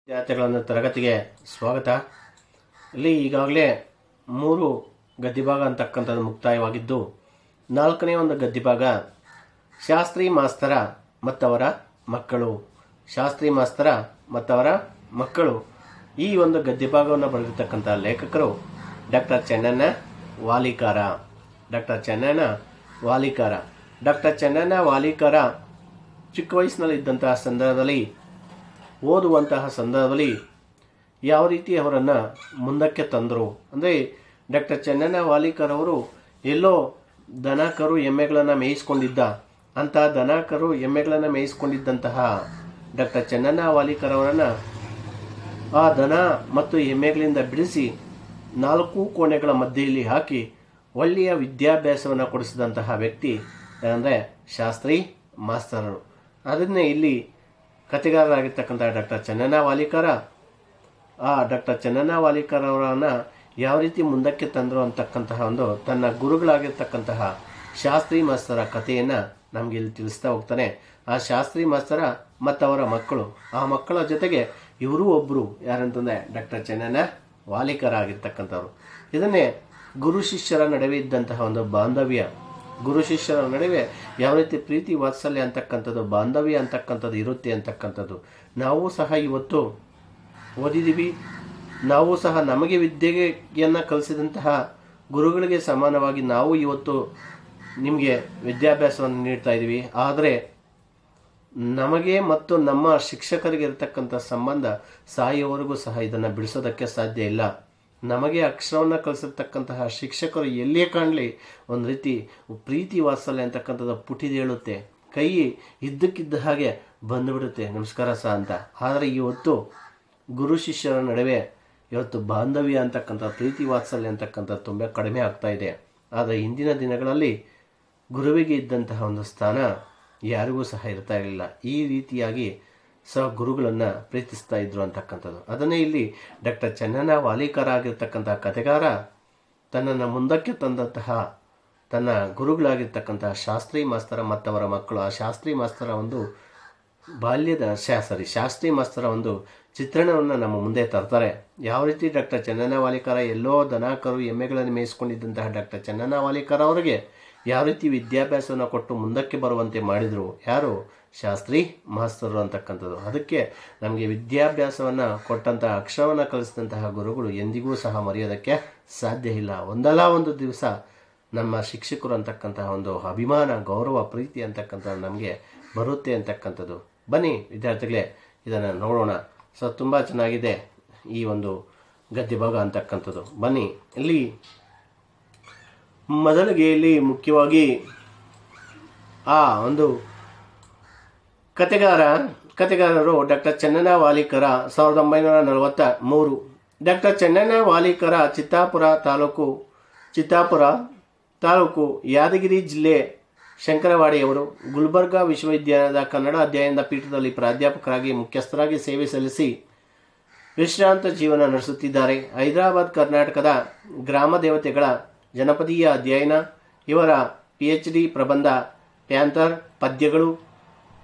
ವಿದ್ಯಾರ್ಥಿಗಳನ್ನು ತರಗತಿಗೆ ಸ್ವಾಗತ. ಇಲ್ಲಿ ಈಗಾಗಲೇ 3 ಗದ್ಯಭಾಗ ಅಂತಕ್ಕಂಥದ್ದು ಮುಕ್ತಾಯವಾಗಿದ್ದು, 4ನೇ ಒಂದು ಗದ್ಯಭಾಗ ಶಾಸ್ತ್ರಿ ಮಾಸ್ತರ ಮತ್ತವರ ಮಕ್ಕಳು. ಶಾಸ್ತ್ರಿ ಮಾಸ್ತರ ಮತ್ತವರ ಮಕ್ಕಳು ಈ ಒಂದು ಗದ್ಯಭಾಗವನ್ನು ಬರೆದಿರ್ತಕ್ಕಂಥ ಲೇಖಕರು ಡಾಕ್ಟರ್ ಚೆನ್ನಣ್ಣ ವಾಲಿಕಾರ. ಡಾಕ್ಟರ್ ಚೆನ್ನಣ್ಣ ವಾಲಿಕಾರ ಚಿಕ್ಕ ವಯಸ್ಸಿನಲ್ಲಿ ಇದ್ದಂತಹ ಸಂದರ್ಭದಲ್ಲಿ, ಓದುವಂತಹ ಸಂದರ್ಭದಲ್ಲಿ ಯಾವ ರೀತಿ ಅವರನ್ನು ಮುಂದಕ್ಕೆ ತಂದರು ಅಂದರೆ, ಡಾಕ್ಟರ್ ಚೆನ್ನಣ್ಣ ವಾಲಿಕರ್ ಅವರು ಎಲ್ಲೋ ದನ ಕರು ಎಮ್ಮೆಗಳನ್ನು ಮೇಯಿಸ್ಕೊಂಡಿದ್ದ, ಅಂತಹ ದನ ಕರು ಎಮ್ಮೆಗಳನ್ನು ಮೇಯಿಸ್ಕೊಂಡಿದ್ದಂತಹ ಡಾಕ್ಟರ್ ಚೆನ್ನಣ್ಣ ವಾಲಿಕರ್ ಅವರನ್ನು ಆ ದನ ಮತ್ತು ಎಮ್ಮೆಗಳಿಂದ ಬಿಡಿಸಿ 4 ಕೋಣೆಗಳ ಮಧ್ಯೆಯಲ್ಲಿ ಹಾಕಿ ಒಳ್ಳೆಯ ವಿದ್ಯಾಭ್ಯಾಸವನ್ನು ಕೊಡಿಸಿದಂತಹ ವ್ಯಕ್ತಿ ಅಂದರೆ ಶಾಸ್ತ್ರಿ ಮಾಸ್ತರರು. ಅದನ್ನೇ ಇಲ್ಲಿ ಕಥೆಗಾರರಾಗಿರ್ತಕ್ಕಂಥ ಡಾಕ್ಟರ್ ಚೆನ್ನಣ್ಣ ವಾಲಿಕಾರ ಡಾಕ್ಟರ್ ಚೆನ್ನಣ್ಣ ವಾಲಿಕರ್ ಅವರನ್ನು ಯಾವ ರೀತಿ ಮುಂದಕ್ಕೆ ತಂದರು ಅಂತಕ್ಕಂತಹ ಒಂದು ತನ್ನ ಗುರುಗಳಾಗಿರ್ತಕ್ಕಂತಹ ಶಾಸ್ತ್ರಿ ಮಾಸ್ತರ ಕಥೆಯನ್ನು ನಮಗೆ ಇಲ್ಲಿ ತಿಳಿಸ್ತಾ ಹೋಗ್ತಾನೆ. ಆ ಶಾಸ್ತ್ರಿ ಮಾಸ್ತರ ಮತ್ತು ಅವರ ಮಕ್ಕಳು, ಆ ಮಕ್ಕಳ ಜೊತೆಗೆ ಇವರು ಒಬ್ಬರು ಯಾರಂತಂದರೆ ಡಾಕ್ಟರ್ ಚೆನ್ನಣ್ಣ ವಾಲಿಕಾರ ಆಗಿರ್ತಕ್ಕಂಥವ್ರು. ಇದನ್ನೇ ಗುರು ಶಿಷ್ಯರ ನಡುವೆ ಇದ್ದಂತಹ ಒಂದು ಬಾಂಧವ್ಯ, ಗುರು ಶಿಷ್ಯರ ನಡುವೆ ಯಾವ ರೀತಿ ಪ್ರೀತಿ ವಾತ್ಸಲ್ಯ ಅಂತಕ್ಕಂಥದ್ದು, ಬಾಂಧವ್ಯ ಅಂತಕ್ಕಂಥದ್ದು ಇರುತ್ತೆ ಅಂತಕ್ಕಂಥದ್ದು ನಾವು ಸಹ ಇವತ್ತು ಓದಿದ್ದೀವಿ. ನಾವು ಸಹ ನಮಗೆ ವಿದ್ಯೆಯನ್ನು ಕಲಿಸಿದಂತಹ ಗುರುಗಳಿಗೆ ಸಮಾನವಾಗಿ ನಾವು ಇವತ್ತು ನಿಮಗೆ ವಿದ್ಯಾಭ್ಯಾಸವನ್ನು ನೀಡ್ತಾ ಇದ್ದೀವಿ. ಆದರೆ ನಮಗೆ ಮತ್ತು ನಮ್ಮ ಶಿಕ್ಷಕರಿಗೆ ಇರತಕ್ಕಂಥ ಸಂಬಂಧ ಸಾಯುವವರೆಗೂ ಸಹ ಇದನ್ನು ಬಿಡಿಸೋದಕ್ಕೆ ಸಾಧ್ಯ ಇಲ್ಲ. ನಮಗೆ ಅಕ್ಷರವನ್ನು ಕಲಿಸಿರ್ತಕ್ಕಂತಹ ಶಿಕ್ಷಕರು ಎಲ್ಲಿಯೇ ಕಾಣಲಿ ಒಂದು ರೀತಿ ಪ್ರೀತಿ ವಾತ್ಸಲ್ಯ ಅಂತಕ್ಕಂಥದ್ದು ಪುಟಿದೇಳುತ್ತೆ, ಕೈ ಇದ್ದಕ್ಕಿದ್ದ ಹಾಗೆ ಬಂದುಬಿಡುತ್ತೆ ನಮಸ್ಕಾರ ಸಹ ಅಂತ. ಆದರೆ ಇವತ್ತು ಗುರು ಶಿಷ್ಯರ ನಡುವೆ ಇವತ್ತು ಬಾಂಧವ್ಯ ಅಂತಕ್ಕಂಥ ಪ್ರೀತಿ ವಾತ್ಸಲ್ಯ ಅಂತಕ್ಕಂಥದ್ದು ತುಂಬ ಕಡಿಮೆ ಆಗ್ತಾ ಇದೆ. ಆದರೆ ಇಂದಿನ ದಿನಗಳಲ್ಲಿ ಗುರುವಿಗೆ ಇದ್ದಂತಹ ಒಂದು ಸ್ಥಾನ ಯಾರಿಗೂ ಸಹ ಇರ್ತಾ ಇರಲಿಲ್ಲ. ಈ ರೀತಿಯಾಗಿ ಸಹ ಗುರುಗಳನ್ನು ಪ್ರೀತಿಸ್ತಾ ಇದ್ರು ಅಂತಕ್ಕಂಥದ್ದು ಅದನ್ನೇ ಇಲ್ಲಿ ಡಾಕ್ಟರ್ ಚೆನ್ನಣ್ಣ ವಾಲಿಕಾರ ಆಗಿರ್ತಕ್ಕಂಥ ಕಥೆಗಾರ ತನ್ನನ್ನು ಮುಂದಕ್ಕೆ ತಂದಂತಹ ತನ್ನ ಗುರುಗಳಾಗಿರ್ತಕ್ಕಂತಹ ಶಾಸ್ತ್ರಿ ಮಾಸ್ತರ ಮತ್ತವರ ಮಕ್ಕಳು, ಆ ಶಾಸ್ತ್ರಿ ಮಾಸ್ತರ ಒಂದು ಶಾಸ್ತ್ರಿ ಮಾಸ್ತರ ಒಂದು ಚಿತ್ರಣವನ್ನು ನಮ್ಮ ಮುಂದೆ ತರ್ತಾರೆ. ಯಾವ ರೀತಿ ಡಾಕ್ಟರ್ ಚೆನ್ನಣ್ಣ ವಾಲಿಕಾರ ಎಲ್ಲೋ ದನ ಕರು ಎಮ್ಮೆಗಳನ್ನು ಮೇಯಿಸ್ಕೊಂಡಿದ್ದಂತಹ ಡಾಕ್ಟರ್ ಚೆನ್ನಣ್ಣ ವಾಲಿಕಾರ ಅವರಿಗೆ ಯಾವ ರೀತಿ ವಿದ್ಯಾಭ್ಯಾಸವನ್ನು ಕೊಟ್ಟು ಮುಂದಕ್ಕೆ ಬರುವಂತೆ ಮಾಡಿದರು, ಯಾರು ಶಾಸ್ತ್ರಿ ಮಾಸ್ತರು ಅಂತಕ್ಕಂಥದ್ದು. ಅದಕ್ಕೆ ನಮಗೆ ವಿದ್ಯಾಭ್ಯಾಸವನ್ನು ಕೊಟ್ಟಂತಹ ಅಕ್ಷರವನ್ನು ಕಲಿಸಿದಂತಹ ಗುರುಗಳು ಎಂದಿಗೂ ಸಹ ಮರೆಯೋದಕ್ಕೆ ಸಾಧ್ಯ ಇಲ್ಲ. ಒಂದಲ್ಲ ಒಂದು ದಿವಸ ನಮ್ಮ ಶಿಕ್ಷಕರು ಅಂತಕ್ಕಂತಹ ಒಂದು ಅಭಿಮಾನ, ಗೌರವ, ಪ್ರೀತಿ ಅಂತಕ್ಕಂಥದ್ದು ನಮಗೆ ಬರುತ್ತೆ ಅಂತಕ್ಕಂಥದ್ದು. ಬನ್ನಿ ವಿದ್ಯಾರ್ಥಿಗಳೇ, ಇದನ್ನು ನೋಡೋಣ. ಸೊ ತುಂಬ ಚೆನ್ನಾಗಿದೆ ಈ ಒಂದು ಗದ್ಯಭಾಗ ಅಂತಕ್ಕಂಥದ್ದು. ಬನ್ನಿ, ಇಲ್ಲಿ ಮೊದಲಿಗೆ ಇಲ್ಲಿ ಮುಖ್ಯವಾಗಿ ಆ ಒಂದು ಕಥೆಗಾರರು ಡಾಕ್ಟರ್ ಚೆನ್ನಣ್ಣ ವಾಲಿಕರ 1943. ಡಾಕ್ಟರ್ ಚೆನ್ನಣ್ಣ ವಾಲಿಕರ ಚಿತ್ತಾಪುರ ತಾಲೂಕು ಯಾದಗಿರಿ ಜಿಲ್ಲೆ ಶಂಕರವಾಡಿಯವರು. ಗುಲ್ಬರ್ಗಾ ವಿಶ್ವವಿದ್ಯಾಲಯದ ಕನ್ನಡ ಅಧ್ಯಯನದ ಪೀಠದಲ್ಲಿ ಪ್ರಾಧ್ಯಾಪಕರಾಗಿ ಮುಖ್ಯಸ್ಥರಾಗಿ ಸೇವೆ ಸಲ್ಲಿಸಿ ವಿಶ್ರಾಂತ ಜೀವನ ನಡೆಸುತ್ತಿದ್ದಾರೆ. ಹೈದರಾಬಾದ್ ಕರ್ನಾಟಕದ ಗ್ರಾಮ ದೇವತೆಗಳ ಜನಪದೀಯ ಅಧ್ಯಯನ, ಇವರ PhD ಪ್ರಬಂಧ ಪ್ಯಾಂಥರ್ ಪದ್ಯಗಳು,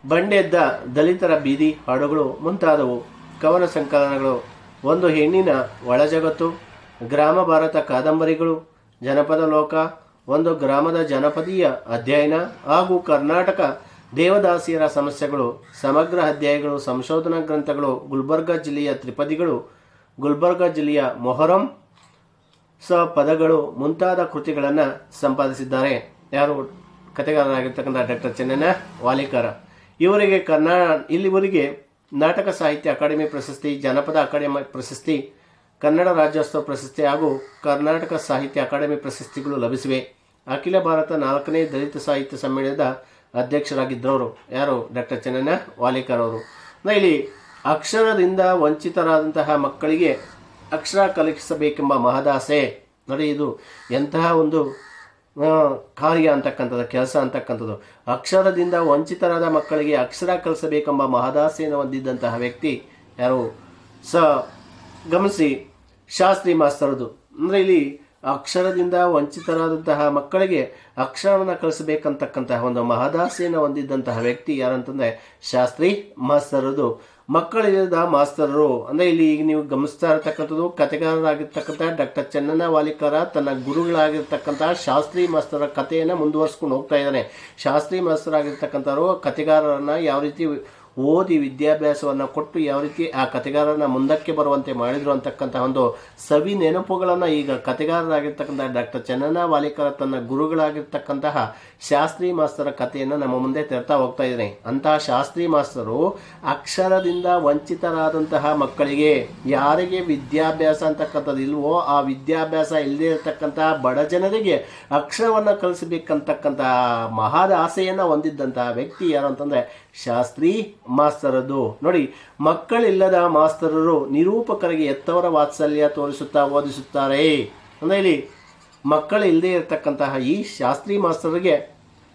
ಬಂಡೆದ್ದ ದಲಿತರ ಬೀದಿ ಹಾಡುಗಳು ಮುಂತಾದವು, ಕವನ ಸಂಕಲನಗಳು, ಒಂದು ಹೆಣ್ಣಿನ ಒಳಜಗತ್ತು, ಗ್ರಾಮ ಭಾರತ ಕಾದಂಬರಿಗಳು, ಜನಪದ ಲೋಕ, ಒಂದು ಗ್ರಾಮದ ಜನಪದೀಯ ಅಧ್ಯಯನ ಹಾಗೂ ಕರ್ನಾಟಕ ದೇವದಾಸಿಯರ ಸಮಸ್ಯೆಗಳು, ಸಮಗ್ರ ಅಧ್ಯಾಯಗಳು, ಸಂಶೋಧನಾ ಗ್ರಂಥಗಳು, ಗುಲ್ಬರ್ಗಾ ಜಿಲ್ಲೆಯ ತ್ರಿಪದಿಗಳು, ಗುಲ್ಬರ್ಗಾ ಜಿಲ್ಲೆಯ ಮೊಹರಂ ಪದಗಳು ಮುಂತಾದ ಕೃತಿಗಳನ್ನು ಸಂಪಾದಿಸಿದ್ದಾರೆ. ಯಾರು? ಕಥೆಗಾರರಾಗಿರ್ತಕ್ಕಂಥ ಡಾಕ್ಟರ್ ಚೆನ್ನಣ್ಣ ವಾಲಿಕಾರ. ಇವರಿಗೆ ನಾಟಕ ಸಾಹಿತ್ಯ ಅಕಾಡೆಮಿ ಪ್ರಶಸ್ತಿ, ಜನಪದ ಅಕಾಡೆಮಿ ಪ್ರಶಸ್ತಿ, ಕನ್ನಡ ರಾಜ್ಯೋತ್ಸವ ಪ್ರಶಸ್ತಿ ಹಾಗೂ ಕರ್ನಾಟಕ ಸಾಹಿತ್ಯ ಅಕಾಡೆಮಿ ಪ್ರಶಸ್ತಿಗಳು ಲಭಿಸಿವೆ. ಅಖಿಲ ಭಾರತ 4ನೇ ದಲಿತ ಸಾಹಿತ್ಯ ಸಮ್ಮೇಳನದ ಅಧ್ಯಕ್ಷರಾಗಿದ್ದವರು ಯಾರು? ಡಾಕ್ಟರ್ ಚೆನ್ನಣ್ಣ ವಾಲಿಕರ್ ಅವರು. ಇಲ್ಲಿ ಅಕ್ಷರದಿಂದ ವಂಚಿತರಾದಂತಹ ಮಕ್ಕಳಿಗೆ ಅಕ್ಷರ ಕಲಿಸಬೇಕೆಂಬ ಮಹದಾಸೆ ನೋಡಿ, ಇದು ಎಂತಹ ಒಂದು ಕಾರ್ಯ ಅಂತಕ್ಕಂಥದ್ದು, ಕೆಲಸ ಅಂತಕ್ಕಂಥದ್ದು. ಅಕ್ಷರದಿಂದ ವಂಚಿತರಾದ ಮಕ್ಕಳಿಗೆ ಅಕ್ಷರ ಕಲಿಸಬೇಕೆಂಬ ಮಹದಾಸೆಯನ್ನು ಹೊಂದಿದ್ದಂತಹ ವ್ಯಕ್ತಿ ಯಾರು? ಗಮನಿಸಿ, ಶಾಸ್ತ್ರಿ ಮಾಸ್ತರದು. ಅಂದರೆ ಇಲ್ಲಿ ಅಕ್ಷರದಿಂದ ವಂಚಿತರಾದಂತಹ ಮಕ್ಕಳಿಗೆ ಅಕ್ಷರವನ್ನು ಕಲಿಸಬೇಕಂತಕ್ಕಂತಹ ಒಂದು ಮಹದಾಸೆಯನ್ನು ಹೊಂದಿದ್ದಂತಹ ವ್ಯಕ್ತಿ ಯಾರಂತಂದರೆ ಶಾಸ್ತ್ರಿ ಮಾಸ್ತರದು. ಮಕ್ಕಳಿಲ್ಲದ ಮಾಸ್ತರರು ಅಂದರೆ ಇಲ್ಲಿ ಈಗ ನೀವು ಗಮನಿಸ್ತಾ ಇರತಕ್ಕಂಥದ್ದು ಕಥೆಗಾರರಾಗಿರ್ತಕ್ಕಂಥ ಡಾಕ್ಟರ್ ಚನ್ನಣ್ಣ ವಾಲಿಕರ ತನ್ನ ಗುರುಗಳಾಗಿರ್ತಕ್ಕಂಥ ಶಾಸ್ತ್ರಿ ಮಾಸ್ತರ ಕಥೆಯನ್ನು ಮುಂದುವರ್ಸ್ಕೊಂಡು ಹೋಗ್ತಾ ಇದ್ದಾನೆ. ಶಾಸ್ತ್ರಿ ಮಾಸ್ತರಾಗಿರ್ತಕ್ಕಂಥವ್ರು ಕಥೆಗಾರರನ್ನ ಯಾವ ರೀತಿ ಓದಿ ವಿದ್ಯಾಭ್ಯಾಸವನ್ನು ಕೊಟ್ಟು ಯಾವ ರೀತಿ ಆ ಕಥೆಗಾರನ ಮುಂದಕ್ಕೆ ಬರುವಂತೆ ಮಾಡಿದ್ರು ಅಂತಕ್ಕಂಥ ಒಂದು ಸವಿ ನೆನಪುಗಳನ್ನು ಈಗ ಕಥೆಗಾರರಾಗಿರ್ತಕ್ಕಂಥ ಡಾಕ್ಟರ್ ಚನ್ನಣ್ಣ ವಾಲಿಕರ ತನ್ನ ಗುರುಗಳಾಗಿರ್ತಕ್ಕಂತಹ ಶಾಸ್ತ್ರಿ ಮಾಸ್ತರ ಕಥೆಯನ್ನು ನಮ್ಮ ಮುಂದೆ ತೆರೆತಾ ಹೋಗ್ತಾ ಇದ್ದಾನೆ. ಅಂತಹ ಶಾಸ್ತ್ರಿ ಮಾಸ್ತರು ಅಕ್ಷರದಿಂದ ವಂಚಿತರಾದಂತಹ ಮಕ್ಕಳಿಗೆ, ಯಾರಿಗೆ ವಿದ್ಯಾಭ್ಯಾಸ ಅಂತಕ್ಕಂಥದ್ದು ಇಲ್ವೋ ಆ ವಿದ್ಯಾಭ್ಯಾಸ ಇಲ್ಲದೆ ಇರತಕ್ಕಂತಹ ಬಡ ಜನರಿಗೆ ಅಕ್ಷರವನ್ನು ಕಲಿಸಬೇಕಂತಕ್ಕಂತಹ ಮಹಾದ ಆಸೆಯನ್ನು ಹೊಂದಿದ್ದಂತಹ ವ್ಯಕ್ತಿ ಯಾರು ಅಂತಂದ್ರೆ ಶಾಸ್ತ್ರಿ ಮಾಸ್ತರದ್ದು. ನೋಡಿ, ಮಕ್ಕಳಿಲ್ಲದ ಮಾಸ್ತರರು ನಿರೂಪಕರಿಗೆ ಎತ್ತವರ ವಾತ್ಸಲ್ಯ ತೋರಿಸುತ್ತಾ ಓದಿಸುತ್ತಾರೆ. ಅಂದ್ರೆ ಇಲ್ಲಿ ಮಕ್ಕಳಿಲ್ಲದೆ ಇರತಕ್ಕಂತಹ ಈ ಶಾಸ್ತ್ರಿ ಮಾಸ್ತರಿಗೆ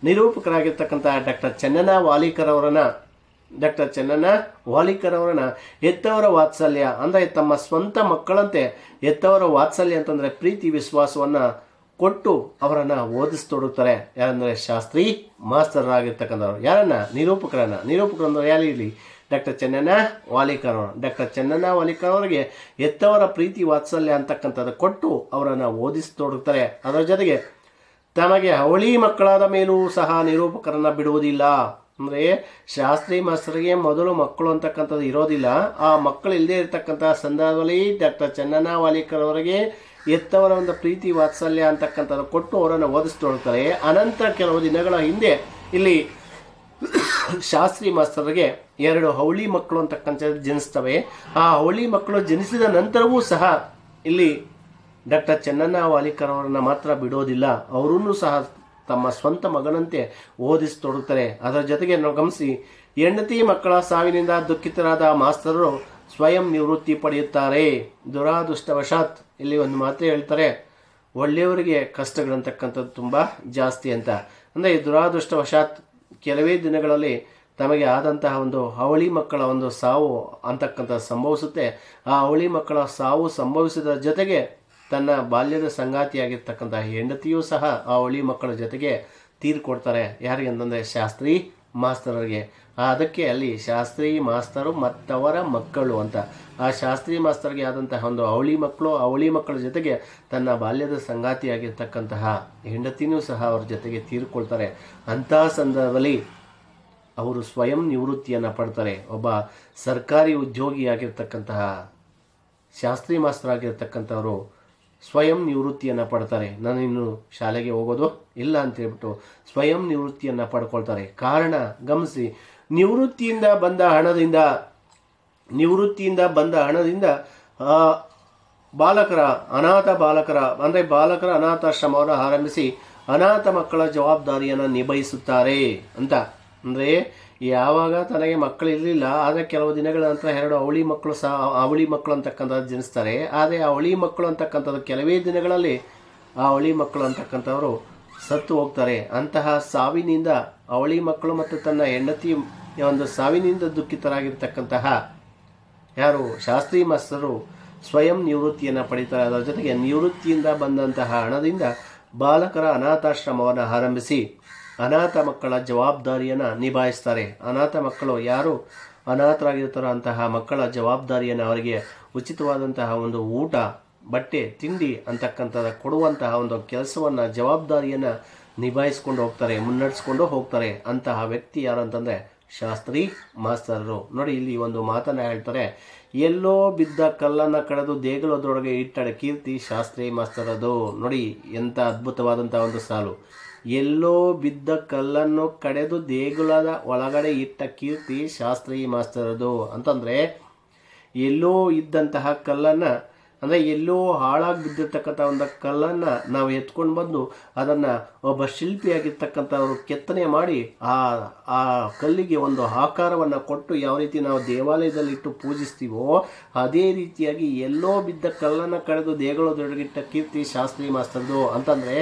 ನಿರೂಪಕರಾಗಿರ್ತಕ್ಕಂತಹ ಡಾಕ್ಟರ್ ಚನ್ನಣ್ಣ ವಾಲಿಕರವರನ್ನ ಎತ್ತವರ ವಾತ್ಸಲ್ಯ ಅಂದರೆ ತಮ್ಮ ಸ್ವಂತ ಮಕ್ಕಳಂತೆ ಎತ್ತವರ ವಾತ್ಸಲ್ಯ ಅಂತಂದ್ರೆ ಪ್ರೀತಿ ವಿಶ್ವಾಸವನ್ನ ಕೊಟ್ಟು ಅವರನ್ನ ಓದಿಸ್ತೊಡುತ್ತಾರೆ. ಯಾರಂದ್ರೆ ಶಾಸ್ತ್ರಿ ಮಾಸ್ತರಾಗಿರ್ತಕ್ಕಂಥವ್ರು. ಯಾರನ್ನ? ನಿರೂಪಕರು ಅಂದ್ರೆ ಯಾರು ಇಲ್ಲಿ? ಡಾಕ್ಟರ್ ಚನ್ನಣ್ಣ ವಾಲಿಕರ್ ಅವರಿಗೆ ಎತ್ತವರ ಪ್ರೀತಿ ವಾತ್ಸಲ್ಯ ಅಂತಕ್ಕಂಥದ್ದು ಕೊಟ್ಟು ಅವರನ್ನು ಓದಿಸ್ತೊಡುತ್ತಾರೆ. ಅದರ ಜೊತೆಗೆ ತಮಗೆ ಅವಳಿ ಮಕ್ಕಳಾದ ಮೇಲೂ ಸಹ ನಿರೂಪಕರನ್ನ ಬಿಡುವುದಿಲ್ಲ. ಅಂದರೆ ಶಾಸ್ತ್ರಿ ಮಾಸ್ತರಿಗೆ ಮೊದಲು ಮಕ್ಕಳು ಅಂತಕ್ಕಂಥದ್ದು ಇರೋದಿಲ್ಲ. ಆ ಮಕ್ಕಳು ಇಲ್ಲದೆ ಇರತಕ್ಕಂತಹ ಸಂದರ್ಭದಲ್ಲಿ ಡಾಕ್ಟರ್ ಚನ್ನಣ್ಣ ವಾಲಿಕರ್ ಅವರಿಗೆ ಎತ್ತವರ ಒಂದು ಪ್ರೀತಿ ವಾತ್ಸಲ್ಯ ಅಂತಕ್ಕಂಥದ್ದು ಕೊಟ್ಟು ಅವರನ್ನು ಓದಿಸ್ತೊಳ್ತಾರೆ. ಅನಂತರ ಕೆಲವು ದಿನಗಳ ಹಿಂದೆ ಇಲ್ಲಿ ಶಾಸ್ತ್ರಿ ಮಾಸ್ತರಿಗೆ 2 ಅವಳಿ ಮಕ್ಕಳು ಅಂತಕ್ಕಂಥದ್ದು ಜನಿಸ್ತವೆ. ಆ ಅವಳಿ ಮಕ್ಕಳು ಜನಿಸಿದ ನಂತರವೂ ಸಹ ಇಲ್ಲಿ ಡಾಕ್ಟರ್ ಚನ್ನಣ್ಣ ವಾಲಿಕರ್ ಅವರನ್ನ ಮಾತ್ರ ಬಿಡೋದಿಲ್ಲ, ಅವರನ್ನು ಸಹ ತಮ್ಮ ಸ್ವಂತ ಮಗನಂತೆ ಓದಿಸ್ತೊಡುತ್ತಾರೆ. ಅದರ ಜೊತೆಗೆ ನಾವು ಗಮನಿಸಿ, ಹೆಂಡತಿ ಮಕ್ಕಳ ಸಾವಿನಿಂದ ದುಃಖಿತರಾದ ಮಾಸ್ತರರು ಸ್ವಯಂ ನಿವೃತ್ತಿ ಪಡೆಯುತ್ತಾರೆ. ದುರಾದೃಷ್ಟವಶಾತ್ ಇಲ್ಲಿ ಒಂದು ಮಾತು ಹೇಳ್ತಾರೆ, ಒಳ್ಳೆಯವರಿಗೆ ಕಷ್ಟಗಳಂತಕ್ಕಂಥದ್ದು ತುಂಬ ಜಾಸ್ತಿ ಅಂತ. ಅಂದರೆ ಈ ದುರಾದೃಷ್ಟವಶಾತ್ ಕೆಲವೇ ದಿನಗಳಲ್ಲಿ ತಮಗೆ ಆದಂತಹ ಒಂದು ಅವಳಿ ಮಕ್ಕಳ ಒಂದು ಸಾವು ಅಂತಕ್ಕಂಥದ್ದು ಸಂಭವಿಸುತ್ತೆ. ಆ ಅವಳಿ ಮಕ್ಕಳ ಸಾವು ಸಂಭವಿಸಿದ ಜೊತೆಗೆ ತನ್ನ ಬಾಲ್ಯದ ಸಂಗಾತಿಯಾಗಿರ್ತಕ್ಕಂಥ ಹೆಂಡತಿಯೂ ಸಹ ಆ ಅವಳಿ ಮಕ್ಕಳ ಜೊತೆಗೆ ತೀರ್ಕೊಡ್ತಾರೆ. ಯಾರಿಗೆ ಅಂತಂದರೆ ಶಾಸ್ತ್ರಿ ಮಾಸ್ತರರಿಗೆ. ಅದಕ್ಕೆ ಅಲ್ಲಿ ಶಾಸ್ತ್ರಿ ಮಾಸ್ತರು ಮತ್ತವರ ಮಕ್ಕಳು ಅಂತ. ಆ ಶಾಸ್ತ್ರಿ ಮಾಸ್ತರ್ಗೆ ಆದಂತಹ ಒಂದು ಅವಳಿ ಮಕ್ಕಳ ಜೊತೆಗೆ ತನ್ನ ಬಾಲ್ಯದ ಸಂಗಾತಿಯಾಗಿರ್ತಕ್ಕಂತಹ ಹೆಂಡತಿನೂ ಸಹ ಅವ್ರ ಜೊತೆಗೆ ತೀರ್ಕೊಳ್ತಾರೆ. ಅಂತಹ ಸಂದರ್ಭದಲ್ಲಿ ಅವರು ಸ್ವಯಂ ನಿವೃತ್ತಿಯನ್ನು ಪಡ್ತಾರೆ. ಒಬ್ಬ ಸರ್ಕಾರಿ ಉದ್ಯೋಗಿಯಾಗಿರ್ತಕ್ಕಂತಹ ಶಾಸ್ತ್ರಿ ಮಾಸ್ತರಾಗಿರ್ತಕ್ಕಂಥವರು ಸ್ವಯಂ ನಿವೃತ್ತಿಯನ್ನು ಪಡ್ತಾರೆ. ನಾನು ಇನ್ನು ಶಾಲೆಗೆ ಹೋಗೋದು ಇಲ್ಲ ಅಂತ ಹೇಳ್ಬಿಟ್ಟು ಸ್ವಯಂ ನಿವೃತ್ತಿಯನ್ನು ಪಡ್ಕೊಳ್ತಾರೆ. ಕಾರಣ ಗಮನಿಸಿ, ನಿವೃತ್ತಿಯಿಂದ ಬಂದ ಹಣದಿಂದ ಅನಾಥ ಬಾಲಕರ ಅನಾಥಾಶ್ರಮವನ್ನು ಆರಂಭಿಸಿ ಅನಾಥ ಮಕ್ಕಳ ಜವಾಬ್ದಾರಿಯನ್ನು ನಿಭಾಯಿಸುತ್ತಾರೆ ಅಂತ. ಅಂದರೆ ಯಾವಾಗ ತನಗೆ ಮಕ್ಕಳು ಇರಲಿಲ್ಲ, ಆದರೆ ಕೆಲವು ದಿನಗಳ ನಂತರ 2 ಅವಳಿ ಮಕ್ಕಳು ಅಂತಕ್ಕಂಥದ್ದು ಜನಿಸ್ತಾರೆ. ಆದರೆ ಆ ಅವಳಿ ಮಕ್ಕಳು ಅಂತಕ್ಕಂಥದ್ದು ಕೆಲವೇ ದಿನಗಳಲ್ಲಿ ಆ ಅವಳಿ ಮಕ್ಕಳು ಅಂತಕ್ಕಂಥವರು ಸತ್ತು ಹೋಗ್ತಾರೆ. ಅಂತಹ ಸಾವಿನಿಂದ ಅವಳಿ ಮಕ್ಕಳು ಮತ್ತು ತನ್ನ ಹೆಂಡತಿ ಒಂದು ಸಾವಿನಿಂದ ದುಃಖಿತರಾಗಿರ್ತಕ್ಕಂತಹ ಯಾರು ಶಾಸ್ತ್ರಿ ಮಾಸ್ತರು ಸ್ವಯಂ ನಿವೃತ್ತಿಯನ್ನು ಪಡೀತಾರೆ. ಅದರ ಜೊತೆಗೆ ನಿವೃತ್ತಿಯಿಂದ ಬಂದಂತಹ ಹಣದಿಂದ ಬಾಲಕರ ಅನಾಥಾಶ್ರಮವನ್ನು ಆರಂಭಿಸಿ ಅನಾಥ ಮಕ್ಕಳ ಜವಾಬ್ದಾರಿಯನ್ನು ನಿಭಾಯಿಸ್ತಾರೆ. ಅನಾಥ ಮಕ್ಕಳು ಯಾರು ಅನಾಥರಾಗಿರ್ತಾರೋ ಅಂತಹ ಮಕ್ಕಳ ಜವಾಬ್ದಾರಿಯನ್ನು ಅವರಿಗೆ ಉಚಿತವಾದಂತಹ ಒಂದು ಊಟ, ಬಟ್ಟೆ, ತಿಂಡಿ ಅಂತಕ್ಕಂಥದ್ದು ಕೊಡುವಂತಹ ಒಂದು ಕೆಲಸವನ್ನು, ಜವಾಬ್ದಾರಿಯನ್ನು ನಿಭಾಯಿಸ್ಕೊಂಡು ಹೋಗ್ತಾರೆ, ಮುನ್ನಡೆಸ್ಕೊಂಡು ಹೋಗ್ತಾರೆ. ಅಂತಹ ವ್ಯಕ್ತಿ ಯಾರು ಅಂತಂದರೆ ಶಾಸ್ತ್ರಿ ಮಾಸ್ತರರು. ನೋಡಿ, ಇಲ್ಲಿ ಒಂದು ಮಾತನ್ನು ಹೇಳ್ತಾರೆ, ಎಲ್ಲೋ ಬಿದ್ದ ಕಲ್ಲನ್ನು ಕಳೆದು ದೇಗುಲದೊಳಗೆ ಇಟ್ಟಡ ಕೀರ್ತಿ ಶಾಸ್ತ್ರಿ ಮಾಸ್ತರದು. ನೋಡಿ ಎಂಥ ಅದ್ಭುತವಾದಂಥ ಒಂದು ಸಾಲು. ಎಲ್ಲೋ ಬಿದ್ದ ಕಲ್ಲನ್ನು ಕಡೆದು ದೇಗುಲದ ಒಳಗಡೆ ಇಟ್ಟ ಕೀರ್ತಿ ಶಾಸ್ತ್ರಿ ಮಾಸ್ತರದು ಅಂತಂದರೆ, ಎಲ್ಲೋ ಇದ್ದಂತಹ ಕಲ್ಲನ್ನು, ಅಂದರೆ ಎಲ್ಲೋ ಹಾಳಾಗಿ ಬಿದ್ದಿರ್ತಕ್ಕಂಥ ಒಂದು ಕಲ್ಲನ್ನು ನಾವು ಎತ್ಕೊಂಡು ಬಂದು ಅದನ್ನು ಒಬ್ಬ ಶಿಲ್ಪಿಯಾಗಿರ್ತಕ್ಕಂಥವ್ರು ಕೆತ್ತನೆ ಮಾಡಿ ಆ ಕಲ್ಲಿಗೆ ಒಂದು ಆಕಾರವನ್ನು ಕೊಟ್ಟು ಯಾವ ರೀತಿ ನಾವು ದೇವಾಲಯದಲ್ಲಿಟ್ಟು ಪೂಜಿಸ್ತೀವೋ ಅದೇ ರೀತಿಯಾಗಿ ಎಲ್ಲೋ ಬಿದ್ದ ಕಲ್ಲನ್ನು ಕಳೆದು ದೇಗುಲದೊಳಗಿಟ್ಟ ಕೀರ್ತಿ ಶಾಸ್ತ್ರಿ ಮಾಸ್ತರದು ಅಂತಂದರೆ,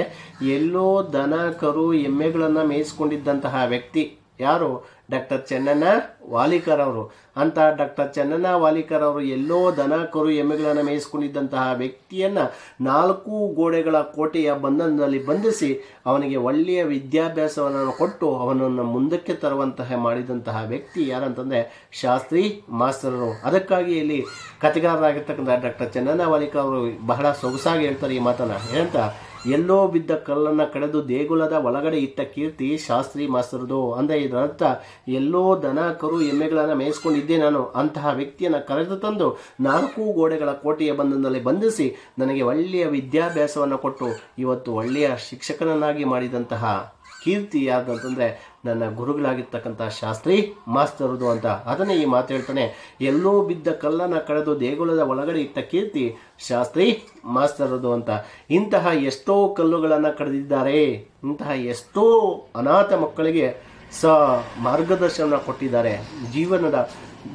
ಎಲ್ಲೋ ದನ ಕರು ಎಮ್ಮೆಗಳನ್ನು ಮೇಯಿಸ್ಕೊಂಡಿದ್ದಂತಹ ವ್ಯಕ್ತಿ ಯಾರು? ಡಾಕ್ಟರ್ ಚನ್ನಣ್ಣ ವಾಲಿಕರ್ ಅವರು. ಅಂತ ಡಾಕ್ಟರ್ ಚನ್ನಣ್ಣ ವಾಲಿಕರ್ ಅವರು ಎಲ್ಲೋ ದನ ಕರು ಎಮ್ಮೆಗಳನ್ನು ಮೇಯಿಸ್ಕೊಂಡಿದ್ದಂತಹ ವ್ಯಕ್ತಿಯನ್ನು 4 ಗೋಡೆಗಳ ಕೋಟೆಯ ಬಂಧನದಲ್ಲಿ ಬಂಧಿಸಿ ಅವನಿಗೆ ಒಳ್ಳೆಯ ವಿದ್ಯಾಭ್ಯಾಸವನ್ನು ಕೊಟ್ಟು ಅವನನ್ನು ಮುಂದಕ್ಕೆ ತರುವಂತಹ ಮಾಡಿದಂತಹ ವ್ಯಕ್ತಿ ಯಾರಂತಂದರೆ ಶಾಸ್ತ್ರಿ ಮಾಸ್ತರರು. ಅದಕ್ಕಾಗಿ ಇಲ್ಲಿ ಕಥೆಗಾರರಾಗಿರ್ತಕ್ಕಂಥ ಡಾಕ್ಟರ್ ಚನ್ನಣ್ಣ ವಾಲಿಕರ್ ಅವರು ಬಹಳ ಸೊಗಸಾಗಿ ಹೇಳ್ತಾರೆ ಈ ಮಾತನ್ನು. ಹೇಳ್ತಾ ಎಲ್ಲೋ ಬಿದ್ದ ಕಲ್ಲನ್ನು ಕಡೆದು ದೇಗುಲದ ಒಳಗಡೆ ಇಟ್ಟ ಕೀರ್ತಿ ಶಾಸ್ತ್ರಿ ಮಾಸ್ತರದು. ಅಂದರೆ ಇದರ ಅರ್ಥ ಎಲ್ಲೋ ದನ ಕರು ಎಮ್ಮೆಗಳನ್ನು ಮೇಯಿಸ್ಕೊಂಡಿದ್ದೆ ನಾನು, ಅಂತಹ ವ್ಯಕ್ತಿಯನ್ನು ಕರೆದು ತಂದು 4 ಗೋಡೆಗಳ ಕೋಟೆಯ ಬಂಧನದಲ್ಲಿ ಬಂಧಿಸಿ ನನಗೆ ಒಳ್ಳೆಯ ವಿದ್ಯಾಭ್ಯಾಸವನ್ನು ಕೊಟ್ಟು ಇವತ್ತು ಒಳ್ಳೆಯ ಶಿಕ್ಷಕನನ್ನಾಗಿ ಮಾಡಿದಂತಹ ಕೀರ್ತಿ ಯಾರ್ದಂತಂದರೆ ನನ್ನ ಗುರುಗಳಾಗಿರ್ತಕ್ಕಂಥ ಶಾಸ್ತ್ರಿ ಮಾಸ್ತರದು ಅಂತ. ಅದನ್ನೇ ಈ ಮಾತು ಹೇಳ್ತಾನೆ, ಎಲ್ಲೋ ಬಿದ್ದ ಕಲ್ಲನ್ನು ಕಳೆದು ದೇಗುಲದ ಒಳಗಡೆ ಇಟ್ಟ ಕೀರ್ತಿ ಶಾಸ್ತ್ರಿ ಮಾಸ್ತರದು ಅಂತ. ಇಂತಹ ಎಷ್ಟೋ ಕಲ್ಲುಗಳನ್ನು ಕಳೆದಿದ್ದಾರೆ, ಇಂತಹ ಎಷ್ಟೋ ಅನಾಥ ಮಕ್ಕಳಿಗೆ ಮಾರ್ಗದರ್ಶನ ಕೊಟ್ಟಿದ್ದಾರೆ, ಜೀವನದ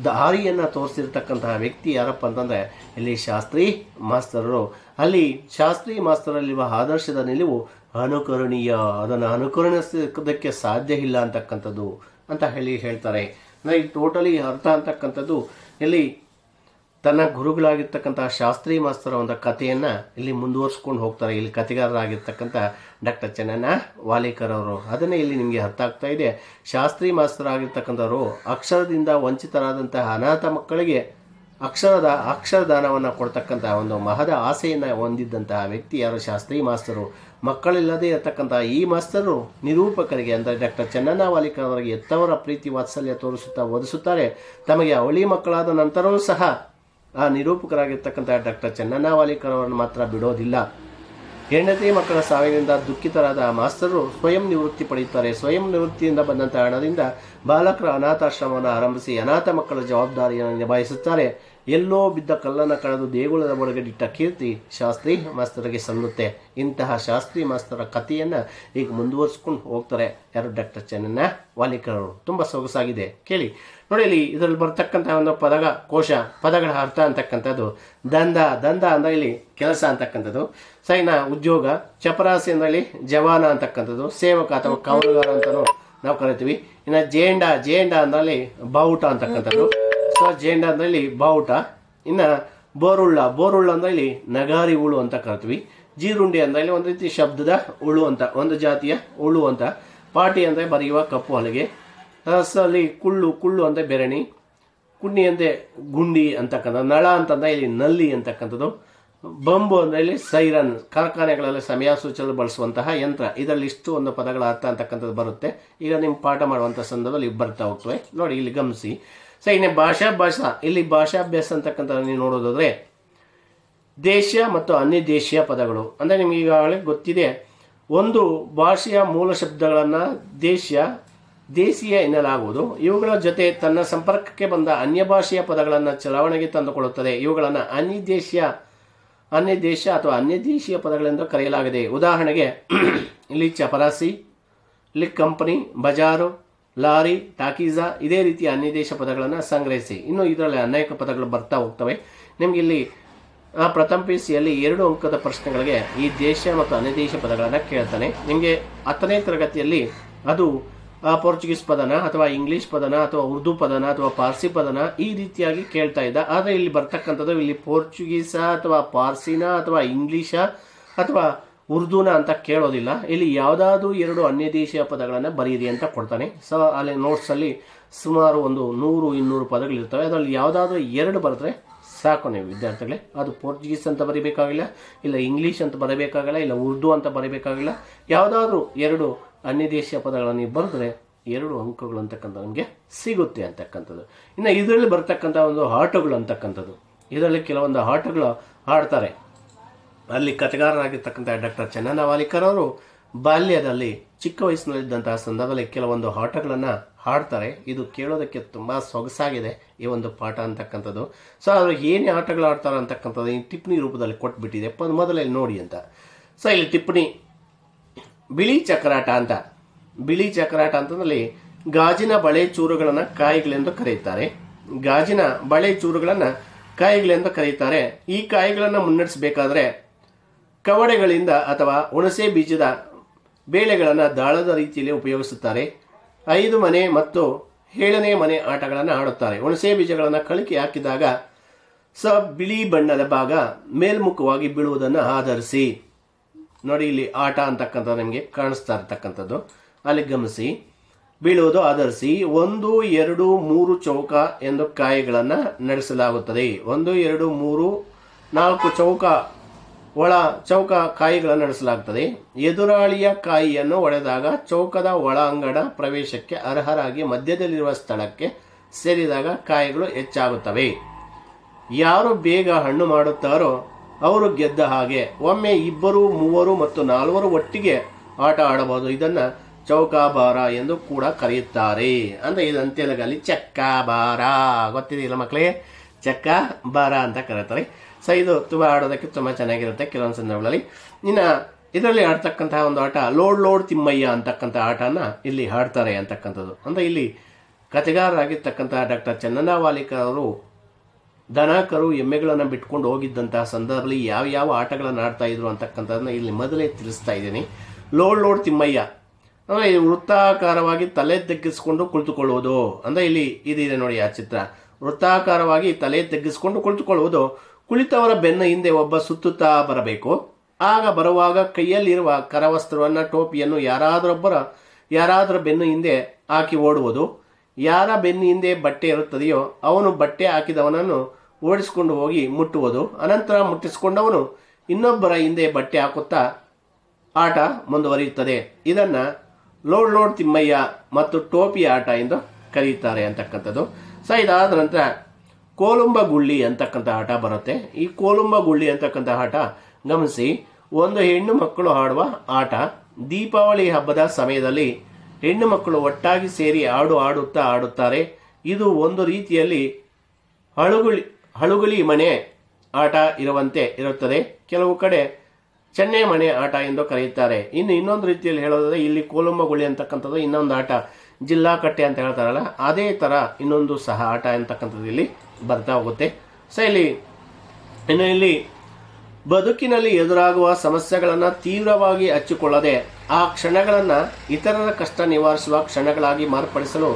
ದಾರಿಯನ್ನು ತೋರಿಸಿರ್ತಕ್ಕಂತಹ ವ್ಯಕ್ತಿ ಯಾರಪ್ಪ ಅಂತಂದರೆ ಇಲ್ಲಿ ಶಾಸ್ತ್ರಿ ಮಾಸ್ತರರು. ಅಲ್ಲಿ ಶಾಸ್ತ್ರಿ ಮಾಸ್ತರಲ್ಲಿರುವ ಆದರ್ಶದ ನಿಲುವು ಅನುಕರಣೀಯ, ಅದನ್ನು ಅನುಕರಣಿಸೋದಕ್ಕೆ ಸಾಧ್ಯ ಇಲ್ಲ ಅಂತಕ್ಕಂಥದ್ದು ಅಂತ ಹೇಳ್ತಾರೆ. ಈ ಟೋಟಲಿ ಅರ್ಥ ಅಂತಕ್ಕಂಥದ್ದು ಇಲ್ಲಿ ತನ್ನ ಗುರುಗಳಾಗಿರ್ತಕ್ಕಂಥ ಶಾಸ್ತ್ರಿ ಮಾಸ್ತರ ಒಂದು ಕಥೆಯನ್ನು ಇಲ್ಲಿ ಮುಂದುವರಿಸ್ಕೊಂಡು ಹೋಗ್ತಾರೆ. ಇಲ್ಲಿ ಕಥೆಗಾರರಾಗಿರ್ತಕ್ಕಂಥ ಡಾಕ್ಟರ್ ಚನ್ನಣ್ಣ ವಾಲಿಕರ್ ಅವರು. ಅದನ್ನೇ ಇಲ್ಲಿ ನಿಮಗೆ ಅರ್ಥ ಆಗ್ತಾ ಇದೆ. ಶಾಸ್ತ್ರಿ ಮಾಸ್ತರ ಆಗಿರ್ತಕ್ಕಂಥವರು ಅಕ್ಷರದಿಂದ ವಂಚಿತರಾದಂತಹ ಅನಾಥ ಮಕ್ಕಳಿಗೆ ಅಕ್ಷರದಾನವನ್ನು ಕೊಡ್ತಕ್ಕಂಥ ಒಂದು ಮಹದ ಆಸೆಯನ್ನು ಹೊಂದಿದ್ದಂತಹ ವ್ಯಕ್ತಿ ಯಾರು? ಶಾಸ್ತ್ರಿ ಮಾಸ್ತರು. ಮಕ್ಕಳಿಲ್ಲದೆ ಇರತಕ್ಕಂಥ ಈ ಮಾಸ್ತರು ನಿರೂಪಕರಿಗೆ ಅಂದರೆ ಡಾಕ್ಟರ್ ಚನ್ನಣ್ಣ ವಾಲಿಕರ್ ಅವರಿಗೆ ಎತ್ತವರ ಪ್ರೀತಿ ವಾತ್ಸಲ್ಯ ತೋರಿಸುತ್ತಾ ಓದಿಸುತ್ತಾರೆ. ತಮಗೆ ಅವಳಿ ಮಕ್ಕಳಾದ ನಂತರವೂ ಸಹ ಆ ನಿರೂಪಕರಾಗಿರ್ತಕ್ಕಂಥ ಡಾಕ್ಟರ್ ಚನ್ನಣ್ಣ ವಾಲಿಕರ್ ಅವರನ್ನು ಮಾತ್ರ ಬಿಡೋದಿಲ್ಲ. ಹೆಂಡತಿ ಮಕ್ಕಳ ಸಾವಿನಿಂದ ದುಃಖಿತರಾದ ಮಾಸ್ತರು ಸ್ವಯಂ ನಿವೃತ್ತಿ ಪಡೆಯುತ್ತಾರೆ. ಸ್ವಯಂ ನಿವೃತ್ತಿಯಿಂದ ಬಂದಂತಹ ಹಣದಿಂದ ಬಾಲಕರ ಅನಾಥಾಶ್ರಮವನ್ನು ಆರಂಭಿಸಿ ಅನಾಥ ಮಕ್ಕಳ ಜವಾಬ್ದಾರಿಯನ್ನು ನಿಭಾಯಿಸುತ್ತಾರೆ. ಎಲ್ಲೋ ಬಿದ್ದ ಕಲ್ಲನ್ನು ಕಳೆದು ದೇಗುಲದ ಒಳಗಡಿಟ್ಟ ಕೀರ್ತಿ ಶಾಸ್ತ್ರಿ ಮಾಸ್ತರಿಗೆ ಸಲ್ಲುತ್ತೆ. ಇಂತಹ ಶಾಸ್ತ್ರಿ ಮಾಸ್ತರ ಕಥೆಯನ್ನು ಈಗ ಮುಂದುವರಿಸ್ಕೊಂಡು ಹೋಗ್ತಾರೆ ಯಾರು? ಡಾಕ್ಟರ್ ಚನ್ನಣ್ಣ ವಾಲಿಕರ್ ಅವರು. ತುಂಬ ಸೊಗಸಾಗಿದೆ, ಕೇಳಿ ನೋಡಿ. ಇಲ್ಲಿ ಇದರಲ್ಲಿ ಬರ್ತಕ್ಕಂಥ ಒಂದು ಕೋಶ ಪದಗಳ ಅರ್ಥ ಅಂತಕ್ಕಂಥದ್ದು ದಂದ ಅಂದರೆ ಇಲ್ಲಿ ಕೆಲಸ ಅಂತಕ್ಕಂಥದ್ದು, ಸೈನ ಉದ್ಯೋಗ, ಚಪರಾಸಿ ಅಂದರೆ ಇಲ್ಲಿ ಜವಾನ ಅಂತಕ್ಕಂಥದ್ದು, ಸೇವಕ ಅಥವಾ ಕಾವಲುಗಾರ ಅಂತಲೂ ನಾವು ಕರಿತೀವಿ. ಇನ್ನು ಜೇಂಡ ಅಂದಲ್ಲಿ ಬಾವುಟ ಅಂತಕ್ಕಂಥದ್ದು. ಸೊ ಜೇಂಡ ಅಂದ್ರೆ ಇಲ್ಲಿ ಬಾವುಟ. ಇನ್ನು ಬೋರುಳ್ಳ ಅಂದ್ರೆ ಇಲ್ಲಿ ನಗಾರಿ ಹುಳು ಅಂತ ಕರಿತೀವಿ. ಜೀರುಂಡಿ ಅಂದ್ರೆ ಇಲ್ಲಿ ಒಂದು ರೀತಿ ಶಬ್ದದ ಹುಳು ಅಂತ, ಒಂದು ಜಾತಿಯ ಹುಳು ಅಂತ. ಪಾಟಿ ಅಂದರೆ ಬರೆಯುವ ಕಪ್ಪು ಹಲಗೆ. ಅಲ್ಲಿ ಕುಳ್ಳು ಅಂದರೆ ಬೆರಣಿ. ಕುಣ್ಣಿ ಅಂದರೆ ಗುಂಡಿ ಅಂತಕ್ಕಂಥದ್ದು. ನಳ ಅಂತಂದ್ರೆ ಇಲ್ಲಿ ನಲ್ಲಿ ಅಂತಕ್ಕಂಥದ್ದು. ಬಂಬು ಅಂದರೆ ಇಲ್ಲಿ ಸೈರನ್, ಕಾರ್ಖಾನೆಗಳಲ್ಲಿ ಸಮಯ ಸೂಚನೆ ಬಳಸುವಂತಹ ಯಂತ್ರ. ಇದರಲ್ಲಿ ಇಷ್ಟು ಒಂದು ಪದಗಳ ಅರ್ಥ ಅಂತಕ್ಕಂಥದ್ದು ಬರುತ್ತೆ. ಈಗ ನಿಮ್ಮ ಪಾಠ ಮಾಡುವಂಥ ಸಂದರ್ಭದಲ್ಲಿ ಬರ್ತಾ ಹೋಗ್ತವೆ ನೋಡಿ, ಇಲ್ಲಿ ಗಮನಿಸಿ. ಸೊ ಇನ್ನು ಭಾಷಾಭ್ಯಾಸ, ಇಲ್ಲಿ ಭಾಷಾಭ್ಯಾಸ ಅಂತಕ್ಕಂಥ ನೀವು ನೋಡೋದಾದ್ರೆ ದೇಶ ಮತ್ತು ಅನ್ಯ ದೇಶೀಯ ಪದಗಳು ಅಂದರೆ ನಿಮ್ಗೆ ಈಗಾಗಲೇ ಗೊತ್ತಿದೆ. ಒಂದು ಭಾಷೆಯ ಮೂಲ ಶಬ್ದಗಳನ್ನು ದೇಶೀಯ ಎನ್ನಲಾಗುವುದು. ಇವುಗಳ ಜೊತೆ ತನ್ನ ಸಂಪರ್ಕಕ್ಕೆ ಬಂದ ಅನ್ಯ ಭಾಷೆಯ ಪದಗಳನ್ನು ಚಲಾವಣೆಗೆ ತಂದುಕೊಳ್ಳುತ್ತದೆ. ಇವುಗಳನ್ನು ಅನ್ಯ ದೇಶ ಅಥವಾ ಅನ್ಯ ದೇಶೀಯ ಪದಗಳೆಂದು ಕರೆಯಲಾಗಿದೆ. ಉದಾಹರಣೆಗೆ ಇಲ್ಲಿ ಚಪರಾಸಿ, ಇಲ್ಲಿ ಕಂಪನಿ, ಬಜಾರು, ಲಾರಿ, ಟಾಕೀಜಾ, ಇದೇ ರೀತಿಯ ಅನ್ಯ ದೇಶ ಪದಗಳನ್ನು ಸಂಗ್ರಹಿಸಿ. ಇನ್ನು ಇದರಲ್ಲಿ ಅನೇಕ ಪದಗಳು ಬರ್ತಾ ಹೋಗ್ತವೆ. ನಿಮಗೆ ಇಲ್ಲಿ ಪ್ರಥಮ PUCಯಲ್ಲಿ 2 ಅಂಕದ ಪ್ರಶ್ನೆಗಳಿಗೆ ಈ ದೇಶ ಮತ್ತು ಅನ್ಯ ದೇಶ ಪದಗಳನ್ನು ಕೇಳ್ತಾನೆ. ನಿಮಗೆ 10ನೇ ತರಗತಿಯಲ್ಲಿ ಅದು ಪೋರ್ಚುಗೀಸ್ ಪದನ ಅಥವಾ ಇಂಗ್ಲಿಷ್ ಪದನ ಅಥವಾ ಉರ್ದು ಪದನ ಅಥವಾ ಪಾರ್ಸಿ ಪದನ ಈ ರೀತಿಯಾಗಿ ಕೇಳ್ತಾ ಇದ್ದ. ಆದರೆ ಇಲ್ಲಿ ಬರ್ತಕ್ಕಂಥದ್ದು ಇಲ್ಲಿ ಪೋರ್ಚುಗೀಸ ಅಥವಾ ಪಾರ್ಸಿನ ಅಥವಾ ಇಂಗ್ಲೀಷ ಅಥವಾ ಉರ್ದುನ ಅಂತ ಕೇಳೋದಿಲ್ಲ. ಇಲ್ಲಿ ಯಾವುದಾದ್ರೂ 2 ಅನ್ಯ ದೇಶೀಯ ಪದಗಳನ್ನು ಬರೀರಿ ಅಂತ ಕೊಡ್ತಾನೆ. ಸೊ ಅಲ್ಲಿ ನೋಟ್ಸಲ್ಲಿ ಸುಮಾರು ಒಂದು 100-200 ಪದಗಳಿರ್ತವೆ. ಅದರಲ್ಲಿ ಯಾವುದಾದ್ರೂ 2 ಬರೆದ್ರೆ ಸಾಕು ನೀವು ವಿದ್ಯಾರ್ಥಿಗಳೇ. ಅದು ಪೋರ್ಚುಗೀಸ್ ಅಂತ ಬರೀಬೇಕಾಗಿಲ್ಲ, ಇಲ್ಲ ಇಂಗ್ಲೀಷ್ ಅಂತ ಬರೀಬೇಕಾಗಿಲ್ಲ, ಇಲ್ಲ ಉರ್ದು ಅಂತ ಬರೀಬೇಕಾಗಿಲ್ಲ. ಯಾವುದಾದ್ರೂ 2 ಅನ್ಯ ದೇಶೀಯ ಪದಗಳನ್ನು ನೀವು ಬರೆದ್ರೆ 2 ಅಂಕಗಳು ಅಂತಕ್ಕಂಥ ನಮಗೆ ಸಿಗುತ್ತೆ ಅಂತಕ್ಕಂಥದ್ದು. ಇನ್ನು ಇದರಲ್ಲಿ ಬರ್ತಕ್ಕಂಥ ಒಂದು ಆಟಗಳು ಅಂತಕ್ಕಂಥದ್ದು, ಇದರಲ್ಲಿ ಕೆಲವೊಂದು ಆಟಗಳು ಆಡ್ತಾರೆ. ಅಲ್ಲಿ ಕಥೆಗಾರರಾಗಿರ್ತಕ್ಕಂಥ ಡಾಕ್ಟರ್ ಚನ್ನಣ್ಣ ವಾಲಿಕರ್ ಅವರು ಬಾಲ್ಯದಲ್ಲಿ ಚಿಕ್ಕ ವಯಸ್ಸಿನಲ್ಲಿದ್ದಂತಹ ಸಂದರ್ಭದಲ್ಲಿ ಕೆಲವೊಂದು ಆಟಗಳನ್ನು ಹಾಡ್ತಾರೆ. ಇದು ಕೇಳೋದಕ್ಕೆ ತುಂಬ ಸೊಗಸಾಗಿದೆ ಈ ಒಂದು ಪಾಠ ಅಂತಕ್ಕಂಥದ್ದು. ಸೊ ಅವರು ಏನೇ ಆಟಗಳು ಆಡ್ತಾರೆ ಅಂತಕ್ಕಂಥದ್ದು ಈ ಟಿಪ್ಪಣಿ ರೂಪದಲ್ಲಿ ಕೊಟ್ಬಿಟ್ಟಿದೆ, ಮೊದಲಲ್ಲಿ ನೋಡಿ ಅಂತ. ಸೊ ಇಲ್ಲಿ ಟಿಪ್ಪಣಿ ಬಿಳಿ ಚಕ್ರಾಟ ಅಂತ. ಬಿಳಿ ಚಕ್ರಾಟ ಅಂತಂದಲ್ಲಿ ಗಾಜಿನ ಬಳೆ ಚೂರುಗಳನ್ನು ಕಾಯಿಗಳೆಂದು ಕರೆಯುತ್ತಾರೆ. ಗಾಜಿನ ಬಳೆ ಚೂರುಗಳನ್ನು ಕಾಯಿಗಳೆಂದು ಕರೆಯುತ್ತಾರೆ. ಈ ಕಾಯಿಗಳನ್ನು ಮುನ್ನಡೆಸಬೇಕಾದ್ರೆ ಕವಡೆಗಳಿಂದ ಅಥವಾ ಹುಣಸೆ ಬೀಜದ ಬೇಳೆಗಳನ್ನು ದಾಳದ ರೀತಿಯಲ್ಲಿ ಉಪಯೋಗಿಸುತ್ತಾರೆ. 5 ಮನೆ ಮತ್ತು 7ನೇ ಮನೆ ಆಟಗಳನ್ನು ಆಡುತ್ತಾರೆ. ಹುಣಸೆ ಬೀಜಗಳನ್ನು ಕಳಕಿ ಹಾಕಿದಾಗ ಬಿಳಿ ಬಣ್ಣದ ಭಾಗ ಮೇಲ್ಮುಖವಾಗಿ ಬೀಳುವುದನ್ನು ಆಧರಿಸಿ, ನೋಡಿ ಇಲ್ಲಿ ಆಟ ಅಂತಕ್ಕಂಥದ್ದು ನಿಮಗೆ ಕಾಣಿಸ್ತಾ ಇರ್ತಕ್ಕಂಥದ್ದು, ಅಲ್ಲಿ ಗಮನಿಸಿ. ಬೀಳುವುದು ಆಧರಿಸಿ 1, 2, 3 ಚೌಕ ಎಂದು ಕಾಯಿಗಳನ್ನು ನಡೆಸಲಾಗುತ್ತದೆ. 1, 2, 3, 4 ಒಳ ಚೌಕ ಕಾಯಿಗಳನ್ನು ನಡೆಸಲಾಗುತ್ತದೆ. ಎದುರಾಳಿಯ ಕಾಯಿಯನ್ನು ಹೊಡೆದಾಗ ಚೌಕದ ಒಳಾಂಗಣ ಪ್ರವೇಶಕ್ಕೆ ಅರ್ಹರಾಗಿ ಮಧ್ಯದಲ್ಲಿರುವ ಸ್ಥಳಕ್ಕೆ ಸೇರಿದಾಗ ಕಾಯಿಗಳು ಹೆಚ್ಚಾಗುತ್ತವೆ. ಯಾರು ಬೇಗ ಹಣ್ಣು ಮಾಡುತ್ತಾರೋ ಅವರು ಗೆದ್ದ ಹಾಗೆ. ಒಮ್ಮೆ 2, 3 ಮತ್ತು 4 ಒಟ್ಟಿಗೆ ಆಟ ಆಡಬಹುದು. ಇದನ್ನ ಚೌಕಾಬಾರ ಎಂದು ಕೂಡ ಕರೆಯುತ್ತಾರೆ. ಅಂದ್ರೆ ಇದಂತೆಲಗಲ್ಲಿ ಚಕ್ಕಾಬಾರ ಗೊತ್ತಿದೆಯಲ್ಲ ಮಕ್ಕಳೇ, ಚಕ್ಕಾಬಾರ ಅಂತ ಕರೀತಾರೆ. ಸೊ ಇದು ತುಂಬ ಆಡೋದಕ್ಕೆ ತುಂಬ ಚೆನ್ನಾಗಿರುತ್ತೆ ಕೆಲವೊಂದು ಸಂದರ್ಭಗಳಲ್ಲಿ. ಇನ್ನು ಇದರಲ್ಲಿ ಆಡ್ತಕ್ಕಂತಹ ಒಂದು ಆಟ ಲೋಡ್ ತಿಮ್ಮಯ್ಯ ಅಂತಕ್ಕಂಥ ಆಟನ ಇಲ್ಲಿ ಆಡ್ತಾರೆ ಅಂತಕ್ಕಂಥದ್ದು. ಅಂದ್ರೆ ಇಲ್ಲಿ ಕಥೆಗಾರರಾಗಿರ್ತಕ್ಕಂತಹ ಡಾಕ್ಟರ್ ಚನ್ನಣ್ಣ ವಾಲಿಕರ್ ಅವರು ದನ ಕರು ಎಮ್ಮೆಗಳನ್ನು ಬಿಟ್ಕೊಂಡು ಹೋಗಿದ್ದಂತಹ ಸಂದರ್ಭದಲ್ಲಿ ಯಾವ ಆಟಗಳನ್ನು ಆಡ್ತಾ ಇದ್ರು ಅಂತಕ್ಕಂಥದ್ದನ್ನ ಇಲ್ಲಿ ಮೊದಲೇ ತಿಳಿಸ್ತಾ ಇದ್ದೀನಿ. ಲೋಡ್ ತಿಮ್ಮಯ್ಯ ಅಂದ್ರೆ ವೃತ್ತಾಕಾರವಾಗಿ ತಲೆ ತಗ್ಗಿಸ್ಕೊಂಡು ಕುಳಿತುಕೊಳ್ಳುವುದು. ಅಂದ್ರೆ ಇಲ್ಲಿ ಇದಿದೆ ನೋಡಿ ಆ ಚಿತ್ರ. ವೃತ್ತಾಕಾರವಾಗಿ ತಲೆ ತಗ್ಗಿಸ್ಕೊಂಡು ಕುಳಿತುಕೊಳ್ಳುವುದು. ಕುಳಿತವರ ಬೆನ್ನ ಹಿಂದೆ ಒಬ್ಬ ಸುತ್ತುತ್ತಾ ಬರಬೇಕು. ಆಗ ಬರುವಾಗ ಕೈಯಲ್ಲಿರುವ ಕರವಸ್ತ್ರವನ್ನ ಟೋಪಿಯನ್ನು ಯಾರಾದರ ಬೆನ್ನು ಹಿಂದೆ ಹಾಕಿ ಓಡುವುದು. ಯಾರ ಬೆನ್ನ ಹಿಂದೆ ಬಟ್ಟೆ ಇರುತ್ತದೆಯೋ ಅವನು ಬಟ್ಟೆ ಹಾಕಿದವನನ್ನು ಓಡಿಸಿಕೊಂಡು ಹೋಗಿ ಮುಟ್ಟುವುದು. ಅನಂತರ ಮುಟ್ಟಿಸಿಕೊಂಡವನು ಇನ್ನೊಬ್ಬರ ಹಿಂದೆ ಬಟ್ಟೆ ಹಾಕುತ್ತಾ ಆಟ ಮುಂದುವರಿಯುತ್ತದೆ. ಇದನ್ನ ಲೋಡ್ ತಿಮ್ಮಯ್ಯ ಮತ್ತು ಟೋಪಿ ಆಟ ಎಂದು ಕರೆಯುತ್ತಾರೆ ಅಂತಕ್ಕಂಥದ್ದು. ಸೊ ಇದಾದ ನಂತರ ಕೋಲುಂಬ ಗುಳ್ಳಿ ಅಂತಕ್ಕಂಥ ಆಟ ಬರುತ್ತೆ. ಈ ಕೋಲುಂಬ ಗುಳ್ಳಿ ಅಂತಕ್ಕಂಥ ಆಟ ಗಮನಿಸಿ, ಒಂದು ಹೆಣ್ಣು ಮಕ್ಕಳು ಆಡುವ ಆಟ. ದೀಪಾವಳಿ ಹಬ್ಬದ ಸಮಯದಲ್ಲಿ ಹೆಣ್ಣು ಮಕ್ಕಳು ಒಟ್ಟಾಗಿ ಸೇರಿ ಆಡುತ್ತಾರೆ. ಇದು ಒಂದು ರೀತಿಯಲ್ಲಿ ಹಳುಗುಳಿ ಮನೆ ಆಟ ಇರುವಂತೆ ಇರುತ್ತದೆ. ಕೆಲವು ಕಡೆ ಚೆನ್ನೆ ಮನೆ ಆಟ ಎಂದು ಕರೆಯುತ್ತಾರೆ. ಇನ್ನೊಂದು ರೀತಿಯಲ್ಲಿ ಹೇಳೋದಾದ್ರೆ ಇಲ್ಲಿ ಕೋಲುಂಬ ಗುಳಿ ಅಂತಕ್ಕಂಥದ್ದು ಇನ್ನೊಂದು ಆಟ, ಜಿಲ್ಲಾ ಕಟ್ಟೆ ಅಂತ ಹೇಳ್ತಾರಲ್ಲ ಅದೇ ತರ ಇನ್ನೊಂದು ಸಹ ಆಟ ಅಂತಕ್ಕಂಥದ್ದು ಇಲ್ಲಿ ಬರ್ತಾ ಹೋಗುತ್ತೆ. ಸೊ ಇಲ್ಲಿ ಬದುಕಿನಲ್ಲಿ ಎದುರಾಗುವ ಸಮಸ್ಯೆಗಳನ್ನು ತೀವ್ರವಾಗಿ ಹಚ್ಚಿಕೊಳ್ಳದೆ ಆ ಕ್ಷಣಗಳನ್ನು ಇತರರ ಕಷ್ಟ ನಿವಾರಿಸುವ ಕ್ಷಣಗಳಾಗಿ ಮಾರ್ಪಡಿಸಲು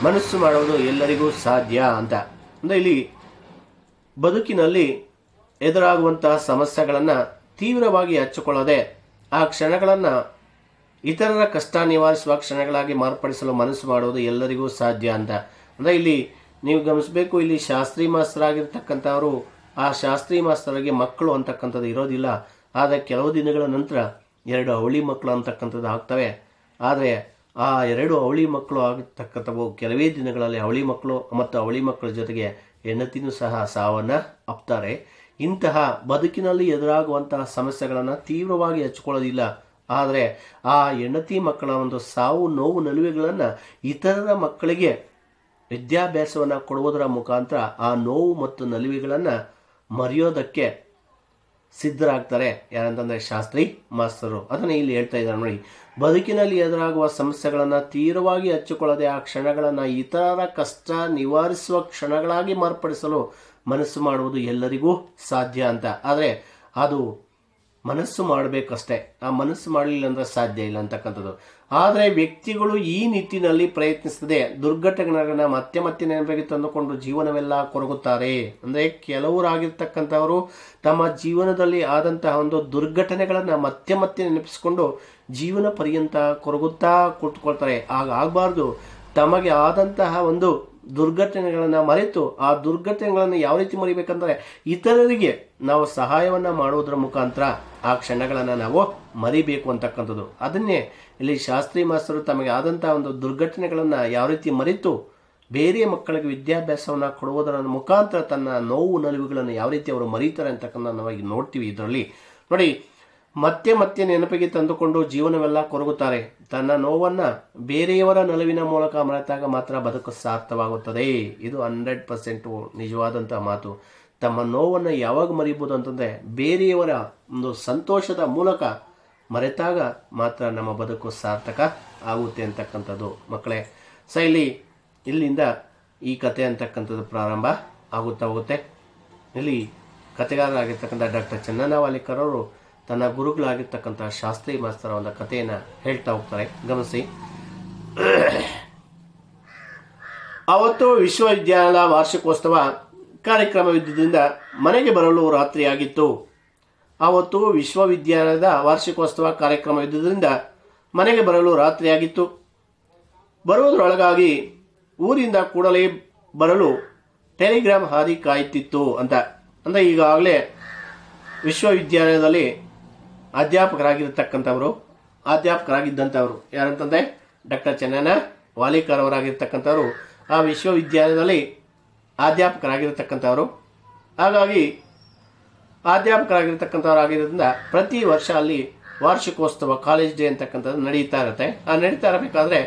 ಮನಸ್ಸು ಮಾಡುವುದು ಎಲ್ಲರಿಗೂ ಸಾಧ್ಯ ಅಂತ. ಅಂದ್ರೆ ಇಲ್ಲಿ ಬದುಕಿನಲ್ಲಿ ಎದುರಾಗುವಂತಹ ಸಮಸ್ಯೆಗಳನ್ನು ತೀವ್ರವಾಗಿ ಹಚ್ಚಿಕೊಳ್ಳದೆ ಆ ಕ್ಷಣಗಳನ್ನು ಇತರರ ಕಷ್ಟ ನಿವಾರಿಸುವ ಕ್ಷಣಗಳಾಗಿ ಮಾರ್ಪಡಿಸಲು ಮನಸ್ಸು ಮಾಡುವುದು ಎಲ್ಲರಿಗೂ ಸಾಧ್ಯ ಅಂತ. ಅಂದ್ರೆ ಇಲ್ಲಿ ನೀವು ಗಮನಿಸಬೇಕು, ಇಲ್ಲಿ ಶಾಸ್ತ್ರಿ ಮಾಸ್ತರಾಗಿರ್ತಕ್ಕಂಥವರು ಆ ಶಾಸ್ತ್ರಿ ಮಾಸ್ತರಿಗೆ ಮಕ್ಕಳು ಅಂತಕ್ಕಂಥದ್ದು ಇರೋದಿಲ್ಲ. ಆದರೆ ಕೆಲವು ದಿನಗಳ ನಂತರ 2 ಅವಳಿ ಮಕ್ಕಳು ಅಂತಕ್ಕಂಥದ್ದು ಆಗ್ತವೆ. ಆದರೆ ಆ 2 ಅವಳಿ ಮಕ್ಕಳು ಆಗಿರ್ತಕ್ಕಂಥವು ಕೆಲವೇ ದಿನಗಳಲ್ಲಿ ಅವಳಿ ಮಕ್ಕಳು ಮತ್ತು ಅವಳಿ ಮಕ್ಕಳ ಜೊತೆಗೆ ಹೆಂಡತಿನೂ ಸಹ ಸಾವನ್ನ ಅಪ್ತಾರೆ. ಇಂತಹ ಬದುಕಿನಲ್ಲಿ ಎದುರಾಗುವಂತಹ ಸಮಸ್ಯೆಗಳನ್ನು ತೀವ್ರವಾಗಿ ಹಚ್ಕೊಳ್ಳೋದಿಲ್ಲ. ಆದರೆ ಆ ಹೆಂಡತಿ ಮಕ್ಕಳ ಒಂದು ಸಾವು ನೋವು ನಲಿವುಗಳನ್ನು ಇತರರ ಮಕ್ಕಳಿಗೆ ವಿದ್ಯಾಭ್ಯಾಸವನ್ನು ಕೊಡುವುದರ ಮುಖಾಂತರ ಆ ನೋವು ಮತ್ತು ನಲಿವುಗಳನ್ನು ಮರೆಯೋದಕ್ಕೆ ಸಿದ್ಧರಾಗ್ತಾರೆ. ಯಾರಂತಂದ್ರೆ ಶಾಸ್ತ್ರಿ ಮಾಸ್ತರು. ಅದನ್ನೇ ಇಲ್ಲಿ ಹೇಳ್ತಾ ಇದ್ದಾರೆ ನೋಡಿ. ಬದುಕಿನಲ್ಲಿ ಎದುರಾಗುವ ಸಮಸ್ಯೆಗಳನ್ನು ತೀವ್ರವಾಗಿ ಹಚ್ಚಿಕೊಳ್ಳದೆ ಆ ಕ್ಷಣಗಳನ್ನು ಇತರರ ಕಷ್ಟ ನಿವಾರಿಸುವ ಕ್ಷಣಗಳಾಗಿ ಮಾರ್ಪಡಿಸಲು ಮನಸ್ಸು ಮಾಡುವುದು ಎಲ್ಲರಿಗೂ ಸಾಧ್ಯ ಅಂತ. ಆದರೆ ಅದು ಮನಸ್ಸು ಮಾಡಬೇಕಷ್ಟೇ, ಆ ಮನಸ್ಸು ಮಾಡಲಿಲ್ಲ ಅಂದ್ರೆ ಸಾಧ್ಯ ಇಲ್ಲ ಅಂತಕ್ಕಂಥದ್ದು. ಆದರೆ ವ್ಯಕ್ತಿಗಳು ಈ ನಿಟ್ಟಿನಲ್ಲಿ ಪ್ರಯತ್ನಿಸದೆ ದುರ್ಘಟನೆಗಳನ್ನ ಮತ್ತೆ ನೆನಪಿಗೆ ತಂದುಕೊಂಡು ಜೀವನವೆಲ್ಲ ಕೊರಗುತ್ತಾರೆ. ಅಂದ್ರೆ ಕೆಲವರಾಗಿರ್ತಕ್ಕಂಥವರು ತಮ್ಮ ಜೀವನದಲ್ಲಿ ಆದಂತಹ ಒಂದು ದುರ್ಘಟನೆಗಳನ್ನ ಮತ್ತೆ ನೆನಪಿಸಿಕೊಂಡು ಜೀವನ ಪರ್ಯಂತ ಕೊರಗುತ್ತಾ ಕೂತ್ಕೊಳ್ತಾರೆ. ಆಗಬಾರ್ದು. ತಮಗೆ ಆದಂತಹ ಒಂದು ದುರ್ಘಟನೆಗಳನ್ನು ಮರೆತು ಆ ದುರ್ಘಟನೆಗಳನ್ನು ಯಾವ ರೀತಿ ಮರಿಬೇಕಂದ್ರೆ ಇತರರಿಗೆ ನಾವು ಸಹಾಯವನ್ನ ಮಾಡುವುದರ ಮುಖಾಂತರ ಆ ಕ್ಷಣಗಳನ್ನು ನಾವು ಮರಿಬೇಕು ಅಂತಕ್ಕಂಥದ್ದು. ಅದನ್ನೇ ಇಲ್ಲಿ ಶಾಸ್ತ್ರಿ ಮಾಸ್ತರು ತಮಗೆ ಆದಂತಹ ಒಂದು ದುರ್ಘಟನೆಗಳನ್ನು ಯಾವ ರೀತಿ ಮರೆತು ಬೇರೆ ಮಕ್ಕಳಿಗೆ ವಿದ್ಯಾಭ್ಯಾಸವನ್ನು ಕೊಡುವುದರ ಮುಖಾಂತರ ತನ್ನ ನೋವು ನಲಿವುಗಳನ್ನು ಯಾವ ರೀತಿ ಅವರು ಮರೀತಾರೆ ಅಂತಕ್ಕಂಥ ನಾವಾಗಿ ನೋಡ್ತೀವಿ. ಇದರಲ್ಲಿ ನೋಡಿ, ಮತ್ತೆ ನೆನಪಿಗೆ ತಂದುಕೊಂಡು ಜೀವನವೆಲ್ಲ ಕೊರಗುತ್ತಾರೆ. ತನ್ನ ನೋವನ್ನ ಬೇರೆಯವರ ನಲುವಿನ ಮೂಲಕ ಮರೆತಾಗ ಮಾತ್ರ ಬದುಕು ಸಾರ್ಥವಾಗುತ್ತದೆ. ಇದು 100% ನಿಜವಾದಂತಹ ಮಾತು. ತಮ್ಮ ನೋವನ್ನು ಯಾವಾಗ ಮರಿಬಹುದು ಅಂತಂದ್ರೆ ಬೇರೆಯವರ ಒಂದು ಸಂತೋಷದ ಮೂಲಕ ಮರೆತಾಗ ಮಾತ್ರ ನಮ್ಮ ಬದುಕು ಸಾರ್ಥಕ ಆಗುತ್ತೆ ಅಂತಕ್ಕಂಥದ್ದು ಮಕ್ಕಳೇ. ಸೊ ಇಲ್ಲಿಂದ ಈ ಕತೆ ಅಂತಕ್ಕಂಥದ್ದು ಪ್ರಾರಂಭ ಆಗುತ್ತಾ ಹೋಗುತ್ತೆ. ಇಲ್ಲಿ ಕತೆಗಾರರಾಗಿರ್ತಕ್ಕಂಥ ಡಾಕ್ಟರ್ ಚನ್ನಣ್ಣ ವಾಲಿಕರ್ ಅವರು ತನ್ನ ಗುರುಗಳಾಗಿರ್ತಕ್ಕಂಥ ಶಾಸ್ತ್ರಿ ಮಾಸ್ತರ ಒಂದು ಕಥೆಯನ್ನು ಹೇಳ್ತಾ ಹೋಗ್ತಾರೆ. ಗಮನಿಸಿ. ಅವತ್ತು ವಿಶ್ವವಿದ್ಯಾಲಯದ ವಾರ್ಷಿಕೋತ್ಸವ ಕಾರ್ಯಕ್ರಮವಿದ್ದುದರಿಂದ ಮನೆಗೆ ಬರಲು ರಾತ್ರಿಯಾಗಿತ್ತು. ಆವತ್ತು ವಿಶ್ವವಿದ್ಯಾಲಯದ ವಾರ್ಷಿಕೋತ್ಸವ ಕಾರ್ಯಕ್ರಮವಿದ್ದುದರಿಂದ ಮನೆಗೆ ಬರಲು ರಾತ್ರಿಯಾಗಿತ್ತು. ಬರುವುದರೊಳಗಾಗಿ ಊರಿಂದ ಕೂಡಲೇ ಬರಲು ಟೆಲಿಗ್ರಾಮ್ ಹಾದಿ ಕಾಯುತ್ತಿತ್ತು ಅಂತ. ಅಂದರೆ ಈಗಾಗಲೇ ವಿಶ್ವವಿದ್ಯಾಲಯದಲ್ಲಿ ಅಧ್ಯಾಪಕರಾಗಿದ್ದಂಥವರು ಯಾರಂತಂದರೆ ಡಾಕ್ಟರ್ ಚೆನ್ನಣ್ಣ ವಾಲಿಕರ್ ಅವರಾಗಿರ್ತಕ್ಕಂಥವ್ರು ಆ ವಿಶ್ವವಿದ್ಯಾಲಯದಲ್ಲಿ ಅಧ್ಯಾಪಕರಾಗಿರ್ತಕ್ಕಂಥವ್ರು. ಹಾಗಾಗಿ ಅಧ್ಯಾಪಕರಾಗಿರ್ತಕ್ಕಂಥವ್ರಾಗಿರೋದ್ರಿಂದ ಪ್ರತಿ ವರ್ಷ ಅಲ್ಲಿ ವಾರ್ಷಿಕೋತ್ಸವ ಕಾಲೇಜ್ ಡೇ ಅಂತಕ್ಕಂಥದ್ದು ನಡೀತಾ ಇರುತ್ತೆ. ನಡೀತಾ ಇರಬೇಕಾದ್ರೆ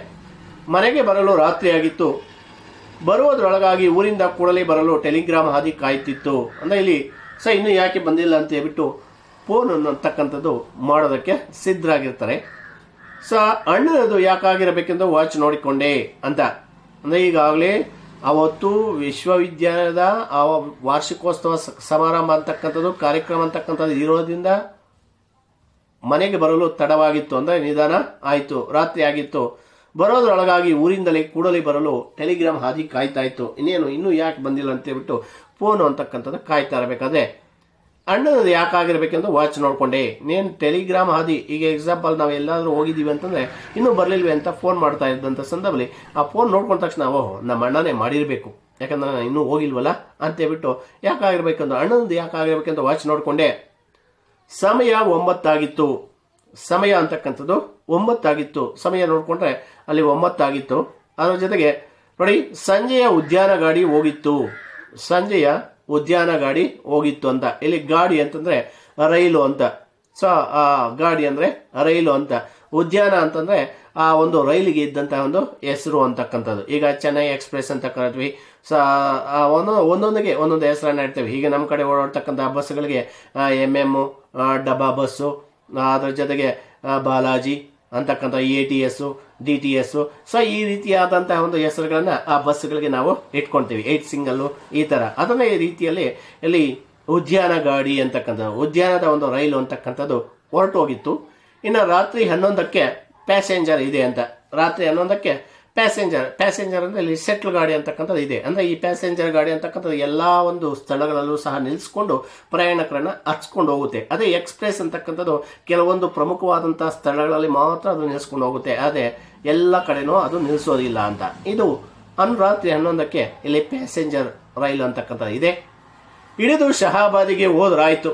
ಮನೆಗೆ ಬರಲು ರಾತ್ರಿಯಾಗಿತ್ತು. ಬರುವುದರೊಳಗಾಗಿ ಊರಿಂದ ಕೂಡಲೇ ಬರಲು ಟೆಲಿಗ್ರಾಮ್ ಹಾದಿ ಕಾಯುತ್ತಿತ್ತು. ಅಂದರೆ ಇಲ್ಲಿ ಇನ್ನೂ ಯಾಕೆ ಬಂದಿಲ್ಲ ಅಂತ ಹೇಳ್ಬಿಟ್ಟು ಫೋನ್ ಅನ್ನತಕ್ಕಂಥದ್ದು ಮಾಡೋದಕ್ಕೆ ಸಿದ್ಧರಾಗಿರ್ತಾರೆ. ಅಣ್ಣನದು ಯಾಕಾಗಿರಬೇಕೆಂದು ವಾಚ್ ನೋಡಿಕೊಂಡೆ ಅಂತ. ಅಂದರೆ ಈಗಾಗಲೇ ಅವತ್ತು ವಿಶ್ವವಿದ್ಯಾಲಯದ ಆ ವಾರ್ಷಿಕೋತ್ಸವ ಸಮಾರಂಭ ಅಂತಕ್ಕಂಥದ್ದು ಕಾರ್ಯಕ್ರಮ ಅಂತಕ್ಕಂಥದ್ದು ಇರೋದ್ರಿಂದ ಮನೆಗೆ ಬರಲು ತಡವಾಗಿತ್ತು. ಅಂದರೆ ನಿಧಾನ ಆಯಿತು, ರಾತ್ರಿ ಆಗಿತ್ತು. ಬರೋದ್ರೊಳಗಾಗಿ ಊರಿಂದಲೇ ಕೂಡಲೇ ಬರಲು ಟೆಲಿಗ್ರಾಮ್ ಹಾದಿ ಕಾಯ್ತಾ ಇತ್ತು. ಇನ್ನೂ ಯಾಕೆ ಬಂದಿಲ್ಲ ಅಂತ ಹೇಳ್ಬಿಟ್ಟು ಫೋನು ಅಂತಕ್ಕಂಥದ್ದು ಕಾಯ್ತಾ ಇರಬೇಕಾದ್ರೆ ಅಣ್ಣನದು ಯಾಕಾಗಿರ್ಬೇಕೆಂದು ವಾಚ್ ನೋಡಿಕೊಂಡೆ. ಇನ್ನೇನು ಟೆಲಿಗ್ರಾಮ್ ಹಾದಿ, ಈಗ ಎಕ್ಸಾಂಪಲ್ ನಾವು ಎಲ್ಲಾದರೂ ಹೋಗಿದ್ದೀವಿ ಅಂತಂದರೆ ಇನ್ನೂ ಬರಲಿಲ್ವೇ ಅಂತ ಫೋನ್ ಮಾಡ್ತಾ ಇದ್ದಂಥ ಸಂದರ್ಭದಲ್ಲಿ ಆ ಫೋನ್ ನೋಡ್ಕೊಂಡ ತಕ್ಷಣ ನಮ್ಮ ಅಣ್ಣನೇ ಮಾಡಿರಬೇಕು, ಯಾಕಂದ್ರೆ ನಾನು ಇನ್ನೂ ಹೋಗಿಲ್ವಲ್ಲ ಅಂತೇಳ್ಬಿಟ್ಟು ಯಾಕಾಗಿರ್ಬೇಕಂದು ಅಣ್ಣನದು ಯಾಕಾಗಿರ್ಬೇಕಂತ ವಾಚ್ ನೋಡಿಕೊಂಡೆ. ಸಮಯ 9 ಆಗಿತ್ತು. ಸಮಯ ಅಂತಕ್ಕಂಥದ್ದು 9 ಆಗಿತ್ತು. ಸಮಯ ನೋಡಿಕೊಂಡ್ರೆ ಅಲ್ಲಿ 9 ಆಗಿತ್ತು. ಅದರ ಜೊತೆಗೆ ನೋಡಿ, ಸಂಜೆಯ ಉದ್ಯಾನ ಗಾಡಿ ಹೋಗಿತ್ತು. ಸಂಜೆಯ ಉದ್ಯಾನ ಗಾಡಿ ಹೋಗಿತ್ತು ಅಂತ. ಇಲ್ಲಿ ಗಾಡಿ ಅಂತಂದ್ರೆ ರೈಲು ಅಂತ. ಆ ಗಾಡಿ ಅಂದ್ರೆ ರೈಲು ಅಂತ. ಉದ್ಯಾನ ಅಂತಂದ್ರೆ ಆ ಒಂದು ರೈಲಿಗೆ ಇದ್ದಂತಹ ಒಂದು ಹೆಸರು ಅಂತಕ್ಕಂಥದ್ದು. ಈಗ ಚೆನ್ನೈ ಎಕ್ಸ್ಪ್ರೆಸ್ ಅಂತ ಕರಿತೀವಿ. ಒಂದೊಂದಿಗೆ ಒಂದೊಂದು ಹೆಸರನ್ನ ಇಡ್ತೇವೆ. ಈಗ ನಮ್ಮ ಕಡೆ ಓಡಾಡ್ತಕ್ಕಂಥ ಬಸ್ಗಳಿಗೆ MM, ಡಬ್ಬಾ ಬಸ್ಸು, ಅದರ ಜೊತೆಗೆ ಬಾಲಾಜಿ ಅಂತಕ್ಕಂಥ ATS, DTS. ಈ ರೀತಿಯಾದಂತಹ ಒಂದು ಹೆಸರುಗಳನ್ನ ಆ ಬಸ್ಗಳಿಗೆ ನಾವು ಇಟ್ಕೊಳ್ತೀವಿ. 8 ಸಿಂಗಲ್ಲು ಈ ತರ. ಅದನ್ನ ಈ ರೀತಿಯಲ್ಲಿ ಇಲ್ಲಿ ಉದ್ಯಾನ ಗಾಡಿ ಅಂತಕ್ಕಂಥದ್ದು, ಉದ್ಯಾನದ ಒಂದು ರೈಲು ಅಂತಕ್ಕಂಥದ್ದು ಹೊರಟೋಗಿತ್ತು. ಇನ್ನು ರಾತ್ರಿ 11ಕ್ಕೆ ಪ್ಯಾಸೆಂಜರ್ ಇದೆ ಅಂತ. ರಾತ್ರಿ 11ಕ್ಕೆ ಪ್ಯಾಸೆಂಜರ್ ಅಂದ್ರೆ ಇಲ್ಲಿ ಸೆಟ್ಲ್ ಗಾಡಿ ಅಂತಕ್ಕಂಥದ್ದು ಇದೆ. ಅಂದ್ರೆ ಈ ಪ್ಯಾಸೆಂಜರ್ ಗಾಡಿ ಅಂತಕ್ಕಂಥದ್ದು ಎಲ್ಲಾ ಒಂದು ಸ್ಥಳಗಳಲ್ಲೂ ಸಹ ನಿಲ್ಲಿಸ್ಕೊಂಡು ಪ್ರಯಾಣಿಕರನ್ನ ಹಚ್ಕೊಂಡು ಹೋಗುತ್ತೆ. ಅದೇ ಎಕ್ಸ್ಪ್ರೆಸ್ ಅಂತಕ್ಕಂಥದ್ದು ಕೆಲವೊಂದು ಪ್ರಮುಖವಾದಂತಹ ಸ್ಥಳಗಳಲ್ಲಿ ಮಾತ್ರ ಅದು ನಿಲ್ಲಿಸ್ಕೊಂಡು ಹೋಗುತ್ತೆ. ಅದೇ ಎಲ್ಲ ಕಡೆನೂ ಅದು ನಿಲ್ಲಿಸೋದಿಲ್ಲ ಅಂತ. ಇದು ರಾತ್ರಿ 11ಕ್ಕೆ ಇಲ್ಲಿ ಪ್ಯಾಸೆಂಜರ್ ರೈಲು ಅಂತಕ್ಕಂಥದ್ದು ಇದೆ. ಇಳಿದು ಶಹಾಬಾದಿಗೆ ಹೋದ್ರಾಯ್ತು.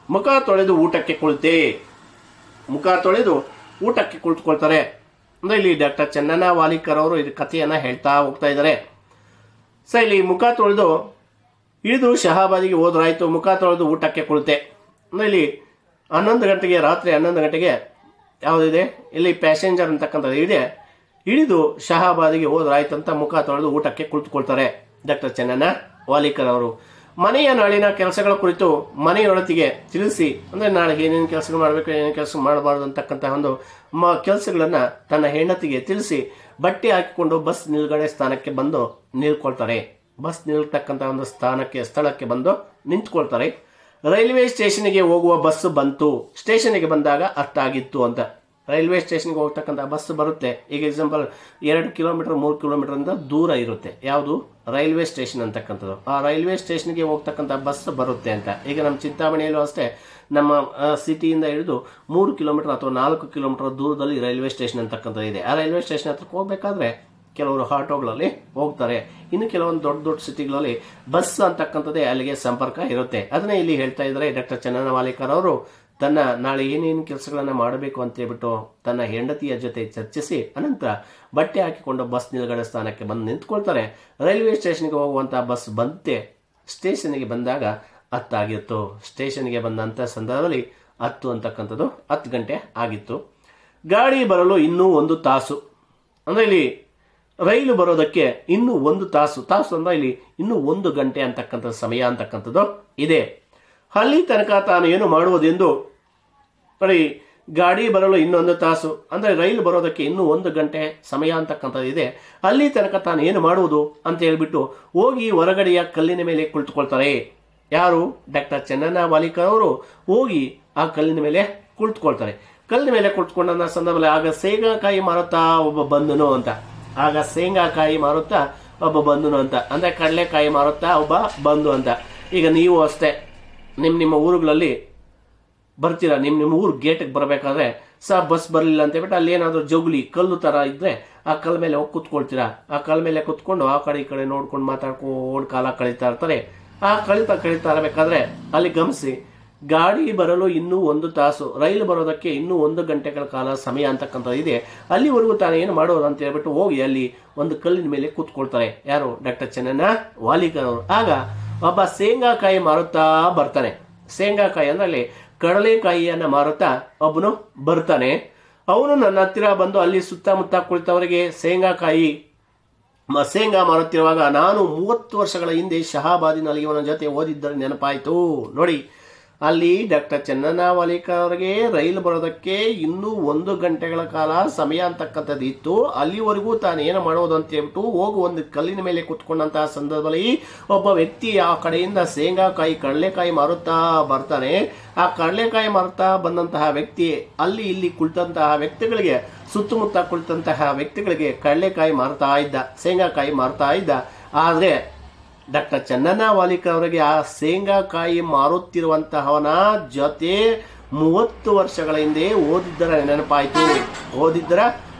ಮುಖ ತೊಳೆದು ಊಟಕ್ಕೆ ಕುಳಿತುಕೊಳ್ತಾರೆ. ಅಂದ್ರೆ ಇಲ್ಲಿ ಡಾಕ್ಟರ್ ಚೆನ್ನಣ್ಣ ವಾಲಿಕರ್ ಅವರು ಇದು ಕಥೆಯನ್ನ ಹೇಳ್ತಾ ಹೋಗ್ತಾ ಇದ್ದಾರೆ. ಇಲ್ಲಿ ಮುಖ ತೊಳೆದು ಇಳಿದು ಶಹಾಬಾದಿಗೆ ಹೋದ್ರಾಯ್ತು. ಮುಖ ತೊಳೆದು ಊಟಕ್ಕೆ ಕುಳಿತೆ. ಅಂದ್ರೆ ಇಲ್ಲಿ 11 ಗಂಟೆಗೆ, ರಾತ್ರಿ 11 ಗಂಟೆಗೆ ಯಾವುದಿದೆ ಇಲ್ಲಿ ಪ್ಯಾಸೆಂಜರ್ ಅಂತಕ್ಕಂಥದ್ದು ಇದೆ. ಇಳಿದು ಶಹಾಬಾದಿಗೆ ಹೋದ್ರಾಯ್ತು ಅಂತ ಮುಖ ತೊಳೆದು ಊಟಕ್ಕೆ ಕುಳಿತುಕೊಳ್ತಾರೆ ಡಾಕ್ಟರ್ ಚೆನ್ನಣ್ಣ ವಾಲಿಕರ್ ಅವರು. ಮನೆಯ ನಾಳಿನ ಕೆಲಸಗಳ ಕುರಿತು ಮನೆಯೊಳತಿಗೆ ತಿಳಿಸಿ, ಅಂದ್ರೆ ನಾಳೆ ಏನೇನು ಕೆಲಸಗಳು ಮಾಡಬೇಕು, ಏನೇನು ಕೆಲಸ ಮಾಡಬಾರ್ದು ಅಂತಕ್ಕಂತಹ ಒಂದು ಕೆಲಸಗಳನ್ನ ತನ್ನ ಹೆಂಡತಿಗೆ ತಿಳಿಸಿ ಬಟ್ಟೆ ಹಾಕಿಕೊಂಡು ಬಸ್ ನಿಲ್ಗಡೆ ಸ್ಥಾನಕ್ಕೆ ಬಂದು ನಿಲ್ಕೊಳ್ತಾರೆ. ಬಸ್ ನಿಲ್ತಕ್ಕಂಥ ಒಂದು ಸ್ಥಳಕ್ಕೆ ಬಂದು ನಿಂತ್ಕೊಳ್ತಾರೆ. ರೈಲ್ವೆ ಸ್ಟೇಷನ್ಗೆ ಹೋಗುವ ಬಸ್ ಬಂತು. ಸ್ಟೇಷನ್ಗೆ ಬಂದಾಗ ಅಷ್ಟಾಗಿತ್ತು ಅಂತ. ರೈಲ್ವೆ ಸ್ಟೇಷನ್ಗೆ ಹೋಗ್ತಕ್ಕಂಥ ಬಸ್ ಬರುತ್ತೆ. ಈಗ ಎಕ್ಸಾಂಪಲ್ 2 ಕಿಲೋಮೀಟರ್ 3 ಕಿಲೋಮೀಟರ್ ದೂರ ಇರುತ್ತೆ. ಯಾವುದು ರೈಲ್ವೆ ಸ್ಟೇಷನ್ ಅಂತಕ್ಕಂಥದ್ದು. ಆ ರೈಲ್ವೆ ಸ್ಟೇಷನ್ಗೆ ಹೋಗ್ತಕ್ಕಂಥ ಬಸ್ ಬರುತ್ತೆ ಅಂತ. ಈಗ ನಮ್ಮ ಚಿಂತಾಮಣಿಯಲ್ಲೂ ಅಷ್ಟೇ ನಮ್ಮ ಸಿಟಿಯಿಂದ ಹಿಡಿದು 3 ಕಿಲೋಮೀಟರ್ ಅಥವಾ 4 ಕಿಲೋಮೀಟರ್ ದೂರದಲ್ಲಿ ರೈಲ್ವೆ ಸ್ಟೇಷನ್ ಅಂತಕ್ಕಂಥದ್ದು ಇದೆ. ಆ ರೈಲ್ವೆ ಸ್ಟೇಷನ್ ಹತ್ರಕ್ಕೆ ಹೋಗ್ಬೇಕಾದ್ರೆ ಕೆಲವರು ಆಟೋಗಳಲ್ಲಿ ಹೋಗ್ತಾರೆ. ಇನ್ನು ಕೆಲವೊಂದು ದೊಡ್ಡ ಸಿಟಿಗಳಲ್ಲಿ ಬಸ್ ಅಂತಕ್ಕಂಥದ್ದೇ ಅಲ್ಲಿಗೆ ಸಂಪರ್ಕ ಇರುತ್ತೆ. ಅದನ್ನೇ ಇಲ್ಲಿ ಹೇಳ್ತಾ ಇದ್ದಾರೆ ಡಾಕ್ಟರ್ ಚೆನ್ನಣ್ಣ ವಾಲಿಕರ್ ಅವರು. ತನ್ನ ನಾಳೆ ಏನೇನು ಕೆಲಸಗಳನ್ನ ಮಾಡಬೇಕು ಅಂತ ಹೇಳ್ಬಿಟ್ಟು ತನ್ನ ಹೆಂಡತಿಯ ಜೊತೆ ಚರ್ಚಿಸಿ ಅನಂತರ ಬಟ್ಟೆ ಹಾಕಿಕೊಂಡು ಬಸ್ ನಿಲ್ಗಡೆ ಸ್ಥಾನಕ್ಕೆ ಬಂದು ನಿಂತ್ಕೊಳ್ತಾರೆ. ರೈಲ್ವೆ ಸ್ಟೇಷನ್ಗೆ ಹೋಗುವಂತಹ ಬಸ್ ಬಂತೆ. ಸ್ಟೇಷನ್ಗೆ ಬಂದಾಗ 10 ಆಗಿತ್ತು. ಸ್ಟೇಷನ್ಗೆ ಬಂದಂಥ ಸಂದರ್ಭದಲ್ಲಿ 10 ಅಂತಕ್ಕಂಥದ್ದು 10 ಗಂಟೆ ಆಗಿತ್ತು. ಗಾಡಿ ಬರಲು ಇನ್ನೂ 1 ತಾಸು. ಅಂದ್ರೆ ಇಲ್ಲಿ ರೈಲು ಬರೋದಕ್ಕೆ ಇನ್ನೂ 1 ತಾಸು ಅಂದ್ರೆ ಇಲ್ಲಿ ಇನ್ನೂ 1 ಗಂಟೆ ಅಂತಕ್ಕಂಥ ಸಮಯ ಅಂತಕ್ಕಂಥದ್ದು ಇದೆ. ಅಲ್ಲಿ ತನಕ ತಾನು ಏನು ಮಾಡುವುದೆಂದು ನೋಡಿ, ಗಾಡಿ ಬರಲು ಇನ್ನೊಂದು ತಾಸು ಅಂದ್ರೆ ರೈಲು ಬರೋದಕ್ಕೆ ಇನ್ನೂ 1 ಗಂಟೆ ಸಮಯ ಅಂತಕ್ಕಂಥದ್ದು ಇದೆ. ಅಲ್ಲಿ ತನಕ ತಾನು ಏನು ಮಾಡುವುದು ಅಂತ ಹೇಳ್ಬಿಟ್ಟು ಹೋಗಿ ಹೊರಗಡೆಯ ಕಲ್ಲಿನ ಮೇಲೆ ಕುಳಿತುಕೊಳ್ತಾರೆ. ಯಾರು? ಡಾಕ್ಟರ್ ಚೆನ್ನಣ್ಣ ವಾಲಿಕರ್ ಅವರು ಹೋಗಿ ಆ ಕಲ್ಲಿನ ಮೇಲೆ ಕುಳಿತುಕೊಳ್ತಾರೆ. ಕಲ್ಲಿನ ಮೇಲೆ ಕುಳಿತುಕೊಂಡ ಸಂದರ್ಭದಲ್ಲಿ ಆಗ ಶೇಂಗಾಕಾಯಿ ಮಾರುತ್ತಾ ಒಬ್ಬ ಬಂದನು ಅಂತ. ಆಗ ಶೇಂಗಾಕಾಯಿ ಮಾರುತ್ತಾ ಒಬ್ಬ ಬಂಧುನು ಅಂತ. ಅಂದರೆ ಕಡಲೆಕಾಯಿ ಮಾರುತ್ತಾ ಒಬ್ಬ ಬಂಧು ಅಂತ. ಈಗ ನೀವು ಅಷ್ಟೇ ನಿಮ್ಮ ಊರುಗಳಲ್ಲಿ ಬರ್ತೀರಾ, ನಿಮ್ಮ ಊರು ಗೇಟಿಗೆ ಬರಬೇಕಾದ್ರೆ ಬಸ್ ಬರಲಿಲ್ಲ ಅಂತ ಹೇಳ್ಬಿಟ್ಟು ಅಲ್ಲಿ ಏನಾದರೂ ಜಗುಲಿ ಕಲ್ಲು ಥರ ಇದ್ದರೆ ಆ ಕಲ್ ಮೇಲೆ ಹೋಗಿ ಕುತ್ಕೊಳ್ತೀರಾ. ಆ ಕಲ್ ಮೇಲೆ ಕುತ್ಕೊಂಡು ಆ ಕಡೆ ಈ ಕಡೆ ನೋಡ್ಕೊಂಡು ಮಾತಾಡ್ಕೊಂಡು ಕಾಲ ಕಳೀತಾ ಇರ್ತಾರೆ. ಆ ಕಳೀತಾ ಇರಬೇಕಾದ್ರೆ ಅಲ್ಲಿ ಗಮನಿಸಿ, ಗಾಡಿ ಬರಲು ಇನ್ನೂ 1 ತಾಸು, ರೈಲು ಬರೋದಕ್ಕೆ ಇನ್ನೂ 1 ಗಂಟೆಗಳ ಕಾಲ ಸಮಯ ಅಂತಕ್ಕಂಥದ್ದು ಇದೆ. ಅಲ್ಲಿವರೆಗೂ ತಾನು ಏನು ಮಾಡೋದು ಅಂತ ಹೇಳ್ಬಿಟ್ಟು ಹೋಗಿ ಅಲ್ಲಿ ಒಂದು ಕಲ್ಲಿನ ಮೇಲೆ ಕೂತ್ಕೊಳ್ತಾರೆ. ಯಾರು? ಡಾಕ್ಟರ್ ಚೆನ್ನಣ್ಣ ವಾಲಿಕರ್ ಅವರು. ಆಗ ಒಬ್ಬ ಶೇಂಗಾಕಾಯಿ ಮಾರುತ್ತಾ ಬರ್ತಾನೆ. ಶೇಂಗಾಕಾಯಿ ಅಂದ್ರೆ ಅಲ್ಲಿ ಕಡಲೆಕಾಯಿಯನ್ನ ಮಾರುತ್ತಾ ಒಬ್ಬನು ಬರ್ತಾನೆ. ಅವನು ನನ್ನ ಹತ್ತಿರ ಬಂದು ಅಲ್ಲಿ ಸುತ್ತಮುತ್ತ ಕುಳಿತವರಿಗೆ ಶೇಂಗಾ ಮಾರುತ್ತಿರುವಾಗ ನಾನು 30 ವರ್ಷಗಳ ಹಿಂದೆ ಶಹಾಬಾದಿನಲ್ಲಿ ಇವನ ಜೊತೆ ಓದಿದ್ದರೆ ನೆನಪಾಯಿತು. ನೋಡಿ, ಅಲ್ಲಿ ಡಾಕ್ಟರ್ ಚೆನ್ನಣ್ಣ ವಾಲಿಕರ್ ಅವರಿಗೆ ರೈಲು ಬರೋದಕ್ಕೆ ಇನ್ನೂ 1 ಗಂಟೆಗಳ ಕಾಲ ಸಮಯ ಅಂತಕ್ಕಂಥದ್ದು ಇತ್ತು. ಅಲ್ಲಿವರೆಗೂ ತಾನು ಏನು ಮಾಡೋದು ಅಂತ ಹೇಳ್ಬಿಟ್ಟು ಹೋಗಿ ಒಂದು ಕಲ್ಲಿನ ಮೇಲೆ ಕುತ್ಕೊಂಡಂತಹ ಸಂದರ್ಭದಲ್ಲಿ ಒಬ್ಬ ವ್ಯಕ್ತಿ ಆ ಕಡೆಯಿಂದ ಕಡಲೆಕಾಯಿ ಮಾರುತ್ತಾ ಬರ್ತಾನೆ. ಆ ಕಡಲೆಕಾಯಿ ಮಾರುತ್ತಾ ಬಂದಂತಹ ವ್ಯಕ್ತಿ ಅಲ್ಲಿ ಇಲ್ಲಿ ಕುಳಿತಂತಹ ವ್ಯಕ್ತಿಗಳಿಗೆ, ಸುತ್ತಮುತ್ತ ಕುಳಿತಂತಹ ವ್ಯಕ್ತಿಗಳಿಗೆ ಕಡಲೆಕಾಯಿ ಮಾರ್ತಾ ಇದ್ದ, ಶೇಂಗಾಕಾಯಿ ಮಾರ್ತಾ ಇದ್ದ. ಆದರೆ ಡಾಕ್ಟರ್ ಚೆನ್ನಣ್ಣ ವಾಲಿಕರ್ ಅವರಿಗೆ ಆ ಶೇಂಗಾಕಾಯಿ ಮಾರುತ್ತಿರುವಂತಹವನ ಜೊತೆ 30 ವರ್ಷಗಳ ಹಿಂದೆ ಓದಿದ್ದರ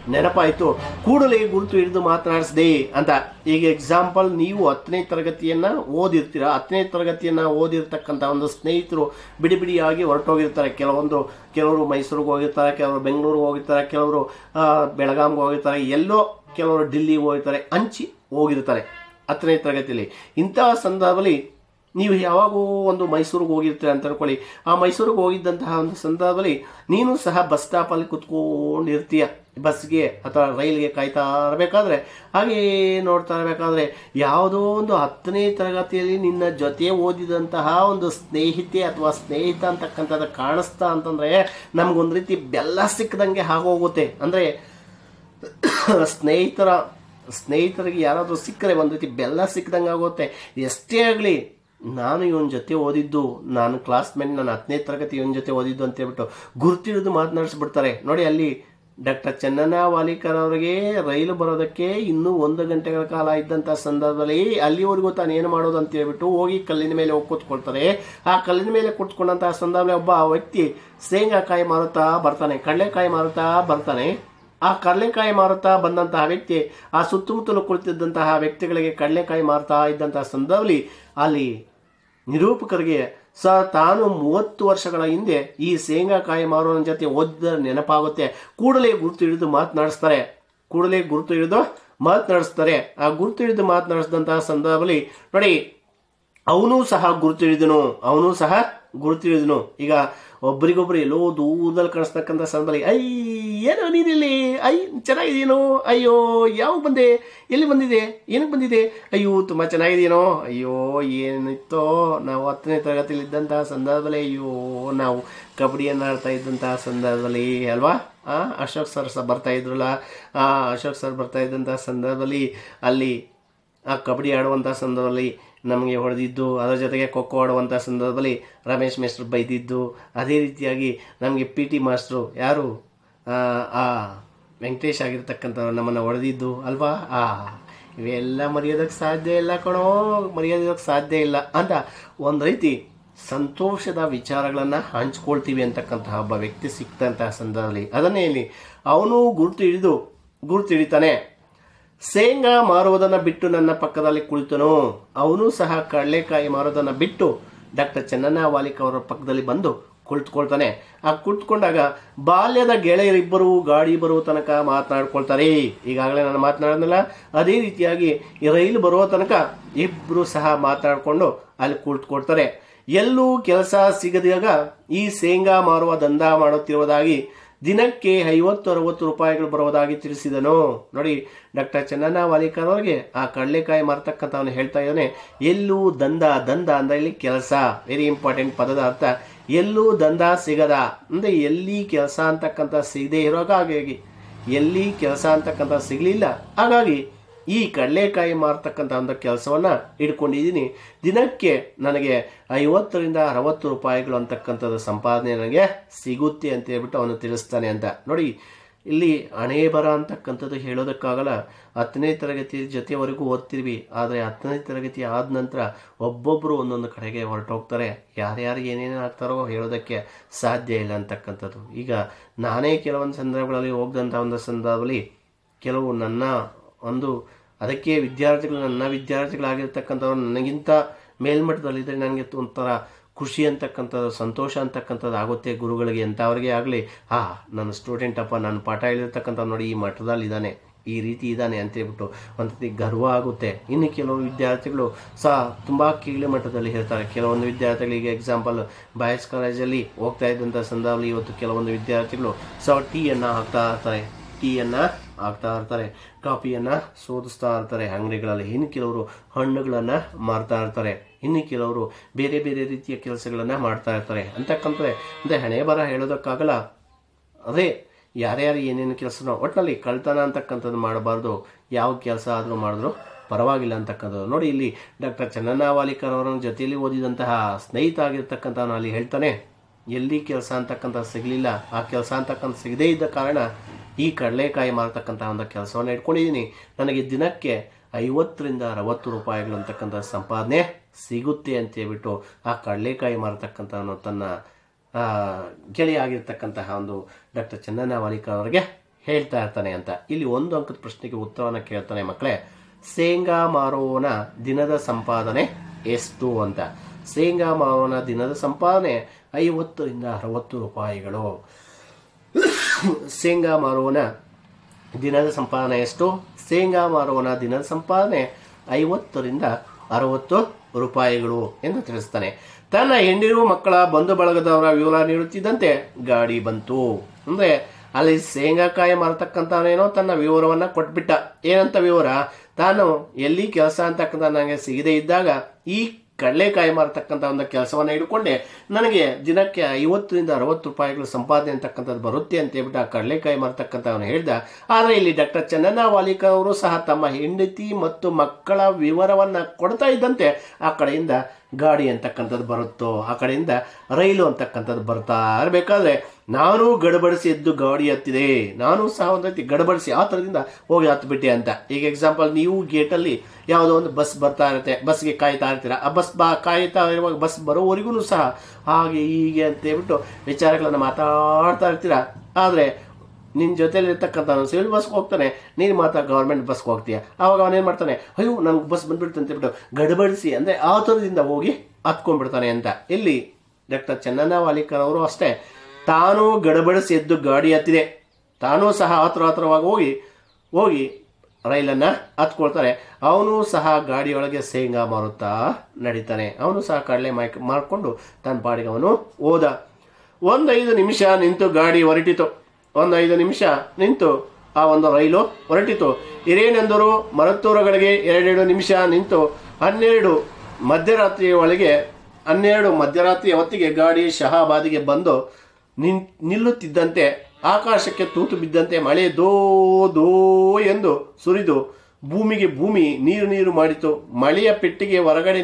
ನೆನಪಾಯಿತು. ಕೂಡಲೇ ಗುರುತು ಹಿಡಿದು ಮಾತನಾಡಿಸಿದೆ ಅಂತ. ಈಗ ಎಕ್ಸಾಂಪಲ್, ನೀವು 10ನೇ ತರಗತಿಯನ್ನ ಓದಿರ್ತೀರಾ. 10ನೇ ತರಗತಿಯನ್ನ ಓದಿರ್ತಕ್ಕಂಥ ಒಂದು ಸ್ನೇಹಿತರು ಬಿಡಿಯಾಗಿ ಹೊರಟೋಗಿರ್ತಾರೆ. ಕೆಲವರು ಮೈಸೂರಿಗೆ ಹೋಗಿರ್ತಾರೆ, ಕೆಲವರು ಬೆಂಗಳೂರಿಗೆ ಹೋಗಿರ್ತಾರೆ, ಕೆಲವರು ಬೆಳಗಾಂಗೆ ಹೋಗಿರ್ತಾರೆ, ಎಲ್ಲೋ ಕೆಲವರು ಡಿಲ್ಲಿಗೆ ಹೋಗಿರ್ತಾರೆ, ಹಂಚಿ ಹೋಗಿರ್ತಾರೆ 10ನೇ ತರಗತಿಯಲ್ಲಿ. ಇಂತಹ ಸಂದರ್ಭದಲ್ಲಿ ನೀವು ಯಾವಾಗೂ ಒಂದು ಮೈಸೂರಿಗೆ ಹೋಗಿರ್ತೀರ ಅಂತ ಅನ್ಕೊಳ್ಳಿ. ಆ ಮೈಸೂರಿಗೆ ಹೋಗಿದ್ದಂತಹ ಒಂದು ಸಂದರ್ಭದಲ್ಲಿ ನೀನು ಸಹ ಬಸ್ ಸ್ಟಾಪಲ್ಲಿ ಕುತ್ಕೊಂಡಿರ್ತೀಯ, ಬಸ್ಗೆ ಅಥವಾ ರೈಲ್ಗೆ ಕಾಯ್ತಾ ಇರಬೇಕಾದ್ರೆ. ಹಾಗೆ ನೋಡ್ತಾ ಇರಬೇಕಾದ್ರೆ ಯಾವುದೋ ಒಂದು 10ನೇ ತರಗತಿಯಲ್ಲಿ ನಿನ್ನ ಜೊತೆ ಓದಿದಂತಹ ಒಂದು ಸ್ನೇಹಿತೆ ಅಥವಾ ಸ್ನೇಹಿತ ಅಂತಕ್ಕಂಥದ್ದು ಕಾಣಿಸ್ತಾ ಅಂತಂದ್ರೆ ನಮ್ಗೊಂದು ರೀತಿ ಬೆಲ್ಲ ಸಿಕ್ಕದಂಗೆ ಆಗೋಗುತ್ತೆ. ಅಂದರೆ ಸ್ನೇಹಿತರಿಗೆ ಯಾರಾದರೂ ಸಿಕ್ಕರೆ ಒಂದು ರೀತಿ ಬೆಲ್ಲ ಸಿಕ್ಕದಂಗೆ ಆಗುತ್ತೆ. ಎಷ್ಟೇ ಆಗಲಿ, ನಾನು ಇವನ ಜೊತೆ ಓದಿದ್ದು, ನಾನು ಕ್ಲಾಸ್ಮೇಟ್, ನಾನು 10ನೇ ತರಗತಿ ಇವನ ಜೊತೆ ಓದಿದ್ದು ಅಂತ ಹೇಳ್ಬಿಟ್ಟು ಗುರ್ತಿಡಿದು ಮಾತನಾಡಿಸ್ಬಿಡ್ತಾರೆ. ನೋಡಿ, ಅಲ್ಲಿ ಡಾಕ್ಟರ್ ಚೆನ್ನಣ್ಣ ವಾಲಿಕರ್ ಅವರಿಗೆ ರೈಲು ಬರೋದಕ್ಕೆ ಇನ್ನೂ 1 ಗಂಟೆಗಳ ಕಾಲ ಇದ್ದಂಥ ಸಂದರ್ಭದಲ್ಲಿ ಅಲ್ಲಿವರೆಗೂ ತಾನು ಏನು ಮಾಡೋದು ಅಂತ ಹೇಳ್ಬಿಟ್ಟು ಹೋಗಿ ಕಲ್ಲಿನ ಮೇಲೆ ಹೋಗಿ ಕೂತ್ಕೊಳ್ತಾರೆ. ಆ ಕಲ್ಲಿನ ಮೇಲೆ ಕೂತ್ಕೊಂಡಂತಹ ಸಂದರ್ಭದಲ್ಲಿ ಒಬ್ಬ ವ್ಯಕ್ತಿ ಶೇಂಗಾಕಾಯಿ ಮಾರುತ್ತಾ ಬರ್ತಾನೆ, ಕಡಲೆಕಾಯಿ ಮಾರುತ್ತಾ ಬರ್ತಾನೆ. ಆ ಕಡಲೆಕಾಯಿ ಮಾರುತ್ತಾ ಬಂದಂತಹ ವ್ಯಕ್ತಿ ಆ ಸುತ್ತಮುತ್ತಲು ಕುಳಿತಿದ್ದಂತಹ ವ್ಯಕ್ತಿಗಳಿಗೆ ಕಡಲೆಕಾಯಿ ಮಾರುತ್ತಾ ಇದ್ದಂತಹ ಸಂದರ್ಭದಲ್ಲಿ ಅಲ್ಲಿ ನಿರೂಪಕರಿಗೆ ತಾನು 30 ವರ್ಷಗಳ ಹಿಂದೆ ಈ ಶೇಂಗಾಕಾಯಿ ಮಾರುವನ ಜೊತೆ ಓದಿದ ನೆನಪಾಗುತ್ತೆ. ಕೂಡಲೇ ಗುರುತು ಹಿಡಿದು ಮಾತನಾಡಿಸ್ತಾರೆ. ಆ ಗುರುತು ಹಿಡಿದು ಮಾತನಾಡಿಸಿದಂತಹ ಸಂದರ್ಭದಲ್ಲಿ ನೋಡಿ, ಅವನು ಸಹ ಗುರುತು ಹಿಡಿದನು. ಈಗ ಒಬ್ಬರಿಗೊಬ್ರು ಎಲ್ಲೋ ದೂರದಲ್ಲಿ ಕಾಣಿಸ್ತಕ್ಕಂಥ ಸಂದರ್ಭದಲ್ಲಿ, ಏನೋ ನೀನಿಲ್ಲಿ, ಚೆನ್ನಾಗಿದೆಯೇನೋ, ಅಯ್ಯೋ ಯಾವಾಗ ಬಂದೆ, ಎಲ್ಲಿ ಬಂದಿದೆ, ಏನಕ್ಕೆ ಬಂದಿದೆ, ಅಯ್ಯೋ ತುಂಬ ಚೆನ್ನಾಗಿದೆಯೇನೋ, ಅಯ್ಯೋ ಏನಿತ್ತೋ ನಾವು 10ನೇ ತರಗತಿಯಲ್ಲಿ ಇದ್ದಂತಹ ಸಂದರ್ಭದಲ್ಲಿ, ಅಯ್ಯೋ ನಾವು ಕಬಡ್ಡಿಯನ್ನು ಆಡ್ತಾ ಇದ್ದಂತಹ ಸಂದರ್ಭದಲ್ಲಿ ಅಲ್ವಾ, ಅಶೋಕ್ ಸರ್ ಬರ್ತಾ ಇದ್ರಲ್ಲ, ಅಶೋಕ್ ಸರ್ ಬರ್ತಾ ಇದ್ದಂತಹ ಸಂದರ್ಭದಲ್ಲಿ ಅಲ್ಲಿ ಆ ಕಬಡ್ಡಿ ಆಡುವಂಥ ಸಂದರ್ಭದಲ್ಲಿ ನಮಗೆ ಹೊಡೆದಿದ್ದು, ಅದರ ಜೊತೆಗೆ ಖೋಖೋ ಆಡುವಂಥ ಸಂದರ್ಭದಲ್ಲಿ ರಮೇಶ್ ಮೇಸ್ಟ್ರು ಬೈದಿದ್ದು, ಅದೇ ರೀತಿಯಾಗಿ ನಮಗೆ PT ಮಾಸ್ಟ್ರು ಯಾರು ಆ ವೆಂಕಟೇಶ್ ಆಗಿರ್ತಕ್ಕಂಥವ್ರು ನಮ್ಮನ್ನು ಹೊಡೆದಿದ್ದು ಅಲ್ವಾ. ಇವೆಲ್ಲ ಮರೆಯೋದಕ್ಕೆ ಸಾಧ್ಯ ಇಲ್ಲ ಅಂತ ಒಂದು ರೀತಿ ಸಂತೋಷದ ವಿಚಾರಗಳನ್ನು ಹಂಚ್ಕೊಳ್ತೀವಿ ಅಂತಕ್ಕಂತಹ ಒಬ್ಬ ವ್ಯಕ್ತಿ ಸಿಕ್ತಂತಹ ಸಂದರ್ಭದಲ್ಲಿ ಅದನ್ನೇ ಇಲ್ಲಿ ಅವನು ಗುರುತು ಹಿಡಿತಾನೆ. ಶೇಂಗಾ ಮಾರುವುದನ್ನು ಬಿಟ್ಟು ನನ್ನ ಪಕ್ಕದಲ್ಲಿ ಕುಳಿತನು. ಅವನು ಸಹ ಕಡಲೆಕಾಯಿ ಮಾರೋದನ್ನು ಬಿಟ್ಟು ಡಾಕ್ಟರ್ ಚೆನ್ನಣ್ಣ ವಾಲಿಕರ್ ಅವರ ಪಕ್ಕದಲ್ಲಿ ಬಂದು ಕುಳಿತುಕೊಳ್ತಾನೆ. ಆ ಕುಳಿತುಕೊಂಡಾಗ ಬಾಲ್ಯದ ಗೆಳೆಯರಿಬ್ಬರು ಗಾಡಿ ಬರುವ ತನಕ ಮಾತನಾಡ್ಕೊಳ್ತಾರೆ. ಈಗಾಗಲೇ ನಾನು ಮಾತನಾಡಿದ್ನಲ್ಲ, ಅದೇ ರೀತಿಯಾಗಿ ಈ ರೈಲು ಬರುವ ತನಕ ಇಬ್ಬರು ಸಹ ಮಾತನಾಡಿಕೊಂಡು ಅಲ್ಲಿ ಕುಳಿತುಕೊಳ್ತಾರೆ. ಎಲ್ಲೂ ಕೆಲಸ ಸಿಗದಾಗ ಈ ಶೇಂಗಾ ಮಾರುವ ದಂಧ ಮಾಡುತ್ತಿರುವುದಾಗಿ ದಿನಕ್ಕೆ 50-60 ರೂಪಾಯಿಗಳು ಬರುವುದಾಗಿ ತಿಳಿಸಿದನು. ನೋಡಿ, ಡಾಕ್ಟರ್ ಚೆನ್ನಣ್ಣ ವಾಲಿಕರ್ ಅವರಿಗೆ ಆ ಕಡಲೆಕಾಯಿ ಮಾರ್ತಕ್ಕಂಥವನು ಹೇಳ್ತಾ ಇದ್ದಾನೆ, ಎಲ್ಲೂ ದಂಧ ಅಂದ್ರೆ ಇಲ್ಲಿ ಕೆಲಸ, ವೆರಿ ಇಂಪಾರ್ಟೆಂಟ್ ಪದದ ಅರ್ಥ. ಎಲ್ಲೂ ದಂಧ ಸಿಗದ ಅಂದರೆ ಎಲ್ಲಿ ಕೆಲಸ ಅಂತಕ್ಕಂಥ ಸಿಗದೆ ಇರೋವಾಗ, ಹಾಗಾಗಿ ಎಲ್ಲಿ ಕೆಲಸ ಅಂತಕ್ಕಂಥ ಸಿಗಲಿಲ್ಲ, ಹಾಗಾಗಿ ಈ ಕಡಲೆಕಾಯಿ ಮಾರ್ತಕ್ಕಂಥ ಒಂದು ಕೆಲಸವನ್ನು ಇಟ್ಕೊಂಡಿದ್ದೀನಿ. ದಿನಕ್ಕೆ ನನಗೆ 50-60 ರೂಪಾಯಿಗಳು ಅಂತಕ್ಕಂಥದ್ದು ಸಂಪಾದನೆ ನನಗೆ ಸಿಗುತ್ತೆ ಅಂತ ಹೇಳ್ಬಿಟ್ಟು ಅವನು ತಿಳಿಸ್ತಾನೆ ಅಂತ. ನೋಡಿ, ಇಲ್ಲಿ ಹಣೆ ಬರ ಅಂತಕ್ಕಂಥದ್ದು ಹೇಳೋದಕ್ಕಾಗಲ್ಲ. 10ನೇ ತರಗತಿ ಜೊತೆವರೆಗೂ ಓದ್ತಿರ್ವಿ, ಆದರೆ 10ನೇ ತರಗತಿ ಆದ ನಂತರ ಒಬ್ಬೊಬ್ಬರು ಒಂದೊಂದು ಕಡೆಗೆ ಹೊರಟೋಗ್ತಾರೆ. ಯಾರ್ಯಾರು ಏನೇನು ಆಗ್ತಾರೋ ಹೇಳೋದಕ್ಕೆ ಸಾಧ್ಯ ಇಲ್ಲ ಅಂತಕ್ಕಂಥದ್ದು. ಈಗ ನಾನೇ ಕೆಲವೊಂದು ಸಂದರ್ಭಗಳಲ್ಲಿ ಹೋಗ್ದಂಥ ಒಂದು ಸಂದರ್ಭದಲ್ಲಿ ಕೆಲವು ನನ್ನ ಒಂದು ಅದಕ್ಕೆ ನನ್ನ ವಿದ್ಯಾರ್ಥಿಗಳಾಗಿರ್ತಕ್ಕಂಥವ್ರು ನನಗಿಂತ ಮೇಲ್ಮಟ್ಟದಲ್ಲಿದ್ದರೆ ನನಗೆ ಒಂಥರ ಖುಷಿ ಅಂತಕ್ಕಂಥದ್ದು, ಸಂತೋಷ ಅಂತಕ್ಕಂಥದ್ದು ಆಗುತ್ತೆ ಗುರುಗಳಿಗೆ. ಎಂಥವ್ರಿಗೆ ಆಗಲಿ, ನನ್ನ ಸ್ಟೂಡೆಂಟ್ ಅಪ್ಪ ನನ್ನ ಪಾಠ ಹೇಳಿರ್ತಕ್ಕಂಥ ನೋಡಿ ಈ ಮಟ್ಟದಲ್ಲಿದ್ದಾನೆ, ಈ ರೀತಿ ಇದ್ದಾನೆ ಅಂತೇಳ್ಬಿಟ್ಟು ಒಂದು ಗರ್ವ ಆಗುತ್ತೆ. ಇನ್ನು ಕೆಲವು ವಿದ್ಯಾರ್ಥಿಗಳು ಸಹ ತುಂಬ ಕೀಳು ಮಟ್ಟದಲ್ಲಿ ಇರ್ತಾರೆ. ಕೆಲವೊಂದು ವಿದ್ಯಾರ್ಥಿಗಳಿಗೆ ಎಕ್ಸಾಂಪಲ್ ಬಾಯ್ಸ್ ಕಾಲೇಜಲ್ಲಿ ಹೋಗ್ತಾ ಇದ್ದಂಥ ಸಂದರ್ಭದಲ್ಲಿ ಇವತ್ತು ಕೆಲವೊಂದು ವಿದ್ಯಾರ್ಥಿಗಳು ಸಹ ಟೀಯನ್ನು ಹಾಕ್ತಾ ಇರ್ತಾರೆ, ಕಾಫಿಯನ್ನು ಶೋಧಿಸ್ತಾ ಇರ್ತಾರೆ ಅಂಗಡಿಗಳಲ್ಲಿ. ಇನ್ನು ಕೆಲವರು ಹಣ್ಣುಗಳನ್ನು ಮಾರ್ತಾ ಇರ್ತಾರೆ, ಇನ್ನು ಕೆಲವರು ಬೇರೆ ಬೇರೆ ರೀತಿಯ ಕೆಲಸಗಳನ್ನು ಮಾಡ್ತಾ ಇರ್ತಾರೆ ಅಂತಕ್ಕಂಥದ್ದೇ. ಅಂದರೆ ಹಣೆ ಬರ ಹೇಳೋದಕ್ಕಾಗಲ್ಲ. ಅದೇ ಯಾರ್ಯಾರು ಏನೇನು ಕೆಲಸನೋ ಒಟ್ಟಿನಲ್ಲಿ ಕಳ್ತನ ಅಂತಕ್ಕಂಥದ್ದು ಮಾಡಬಾರ್ದು. ಯಾವ ಕೆಲಸ ಆದರೂ ಮಾಡಿದ್ರು ಪರವಾಗಿಲ್ಲ ಅಂತಕ್ಕಂಥದ್ದು. ನೋಡಿ, ಇಲ್ಲಿ ಡಾಕ್ಟರ್ ಚನ್ನಣ್ಣ ವಾಲಿಕರ್ ಅವರ ಜೊತೆಯಲ್ಲಿ ಓದಿದಂತಹ ಸ್ನೇಹಿತ ಆಗಿರ್ತಕ್ಕಂಥವನು ಅಲ್ಲಿ ಹೇಳ್ತಾನೆ, ಎಲ್ಲಿ ಕೆಲಸ ಅಂತಕ್ಕಂಥದ್ದು ಸಿಗಲಿಲ್ಲ, ಆ ಕೆಲಸ ಅಂತಕ್ಕಂಥ ಸಿಗದೇ ಇದ್ದ ಕಾರಣ ಈ ಕಡಲೆಕಾಯಿ ಮಾರತಕ್ಕಂಥ ಒಂದು ಕೆಲಸವನ್ನು ಇಟ್ಕೊಂಡಿದ್ದೀನಿ. ನನಗೆ ದಿನಕ್ಕೆ 50ರಿಂದ 60 ರೂಪಾಯಿಗಳು ಅಂತಕ್ಕಂಥ ಸಂಪಾದನೆ ಸಿಗುತ್ತೆ ಅಂತೇಳ್ಬಿಟ್ಟು ಆ ಕಡಲೆಕಾಯಿ ಮಾರತಕ್ಕಂಥವನು ತನ್ನ ಗೆಳೆಯ ಆಗಿರ್ತಕ್ಕಂತಹ ಒಂದು ಡಾಕ್ಟರ್ ಚನ್ನಣ್ಣ ವಾಲಿಕರ್ ಅವರಿಗೆ ಹೇಳ್ತಾ ಇರ್ತಾನೆ ಅಂತ. ಇಲ್ಲಿ ಒಂದು ಅಂಕದ ಪ್ರಶ್ನೆಗೆ ಉತ್ತರವನ್ನು ಕೇಳ್ತಾನೆ ಮಕ್ಕಳೇ. ಶೇಂಗಾ ಮಾರುವವನ ದಿನದ ಸಂಪಾದನೆ ಎಷ್ಟು ಅಂತ. ಶೇಂಗಾ ಮಾರುವವನ ದಿನದ ಸಂಪಾದನೆ 50ರಿಂದ 60 ರೂಪಾಯಿಗಳು. ಶೇಂಗಾ ಮಾರುವವನ ದಿನದ ಸಂಪಾದನೆ ಎಷ್ಟು? ಶೇಂಗಾ ಮಾರುವವನ ದಿನದ ಸಂಪಾದನೆ 50ರಿಂದ 60 ರೂಪಾಯಿಗಳು ಎಂದು ತಿಳಿಸ್ತಾನೆ. ತನ್ನ ಹೆಂಡಿರು ಮಕ್ಕಳ ಬಂಧು ಬಳಗದವರ ವಿವರ ನೀಡುತ್ತಿದ್ದಂತೆ ಗಾಡಿ ಬಂತು. ಅಂದ್ರೆ ಅಲ್ಲಿ ಶೇಂಗಾಕಾಯಿ ಮಾರತಕ್ಕಂಥವನೇನೋ ತನ್ನ ವಿವರವನ್ನ ಕೊಟ್ಬಿಟ್ಟ. ಏನಂತ ವಿವರ? ತಾನು ಎಲ್ಲಿ ಕೆಲಸ ಅಂತಕ್ಕಂಥ ನನಗೆ ಸಿಗದೆ ಇದ್ದಾಗ ಈ ಕಡಲೆಕಾಯಿ ಮಾರತಕ್ಕಂಥ ಒಂದು ಕೆಲಸವನ್ನು ಹಿಡ್ಕೊಂಡೆ ನನಗೆ ದಿನಕ್ಕೆ 50ರಿಂದ 60 ರೂಪಾಯಿಗಳು ಸಂಪಾದನೆ ಅಂತಕ್ಕಂಥದ್ದು ಬರುತ್ತೆ ಅಂತ ಹೇಳ್ಬಿಟ್ಟು ಆ ಕಡಲೆಕಾಯಿ ಮಾರತಕ್ಕಂಥವನು ಹೇಳ್ದ. ಆದರೆ ಇಲ್ಲಿ ಡಾಕ್ಟರ್ ಚನ್ನಣ್ಣ ವಾಲಿಕರ್ ಅವರು ಸಹ ತಮ್ಮ ಹೆಂಡತಿ ಮತ್ತು ಮಕ್ಕಳ ವಿವರವನ್ನು ಕೊಡ್ತಾ ಇದ್ದಂತೆ ಆ ಕಡೆಯಿಂದ ಗಾಡಿ ಅಂತಕ್ಕಂಥದ್ದು ಬರುತ್ತೋ, ಆ ಕಡೆಯಿಂದ ರೈಲು ಅಂತಕ್ಕಂಥದ್ದು ಬರ್ತಾ ಇರಬೇಕಾದ್ರೆ ನಾನು ಗಡಬಡಿಸಿ ಎದ್ದು ಗಾಡಿ ಹತ್ತಿದೆ. ನಾನು ಸಹ ಒಂದು ರೀತಿ ಗಡಬಡಿಸಿ ಆ ಥರದಿಂದ ಹೋಗಿ ಹತ್ಬಿಟ್ಟೆ ಅಂತ. ಈಗ ಎಕ್ಸಾಂಪಲ್, ನೀವು ಗೇಟಲ್ಲಿ ಯಾವುದೋ ಒಂದು ಬಸ್ ಬರ್ತಾ ಇರುತ್ತೆ, ಬಸ್ಗೆ ಕಾಯ್ತಾ ಇರ್ತೀರ. ಆ ಬಸ್ ಕಾಯ್ತಾ ಇರುವಾಗ ಬಸ್ ಬರೋವರೆಗೂ ಸಹ ಹಾಗೆ ಹೀಗೆ ಅಂತ ಹೇಳ್ಬಿಟ್ಟು ವಿಚಾರಗಳನ್ನು ಮಾತಾಡ್ತಾ ಇರ್ತೀರ. ಆದರೆ ನಿನ್ನ ಜೊತೆಲಿ ಇರ್ತಕ್ಕಂಥ ಸಿವಿಲ್ ಬಸ್ಗೆ ಹೋಗ್ತಾನೆ, ನೀನು ಮಾತ್ರ ಗೌರ್ಮೆಂಟ್ ಬಸ್ಗೆ ಹೋಗ್ತೀಯ. ಆವಾಗ ಅವನೇನು ಮಾಡ್ತಾನೆ, ಅಯ್ಯೋ ನನಗೆ ಬಸ್ ಬಂದ್ಬಿಡ್ತು ಅಂತ ಹೇಳ್ಬಿಟ್ಟು ಗಡಬಡಿಸಿ ಅಂದರೆ ಆ ಥರದಿಂದ ಹೋಗಿ ಹತ್ಕೊಂಡ್ಬಿಡ್ತಾನೆ ಅಂತ. ಇಲ್ಲಿ ಡಾಕ್ಟರ್ ಚನ್ನಣ್ಣ ವಾಲಿಕರ್ ಅವರು ಅಷ್ಟೇ, ತಾನು ಗಡಬಡಿಸಿ ಎದ್ದು ಗಾಡಿ ಹತ್ತಿದೆ, ತಾನೂ ಸಹ ಹತ್ರವಾಗಿ ಹೋಗಿ ರೈಲನ್ನು ಹತ್ಕೊಳ್ತಾರೆ. ಅವನು ಸಹ ಗಾಡಿಯೊಳಗೆ ಶೇಂಗಾ ಮಾರುತ್ತಾ ನಡೀತಾನೆ. ಅವನು ಸಹ ಕಡಲೆ ಮಾರ್ಕೊಂಡು ತನ್ನ ಪಾಡಿಗೆ ಅವನು ಹೋದ. 5 ನಿಮಿಷ ನಿಂತು ಗಾಡಿ ಹೊರಟಿತು. 5 ನಿಮಿಷ ನಿಂತು ಆ ಒಂದು ರೈಲು ಹೊರಟಿತು. ಹಿರೇನೆಂದರು ಮರತ್ತೂರುಗಳಿಗೆ 2 ನಿಮಿಷ ನಿಂತು 12 ಮಧ್ಯರಾತ್ರಿಯ ಹೊತ್ತಿಗೆ ಗಾಡಿ ಶಹಾಬಾದಿಗೆ ಬಂದು ನಿಲ್ಲುತ್ತಿದ್ದಂತೆ ಆಕಾಶಕ್ಕೆ ತೂತು ಬಿದ್ದಂತೆ ಮಳೆ ದೋ ದೋ ಎಂದು ಸುರಿದು ಭೂಮಿ ನೀರು ಮಾಡಿತು. ಮಳೆಯ ಪೆಟ್ಟಿಗೆ ಹೊರಗಡೆ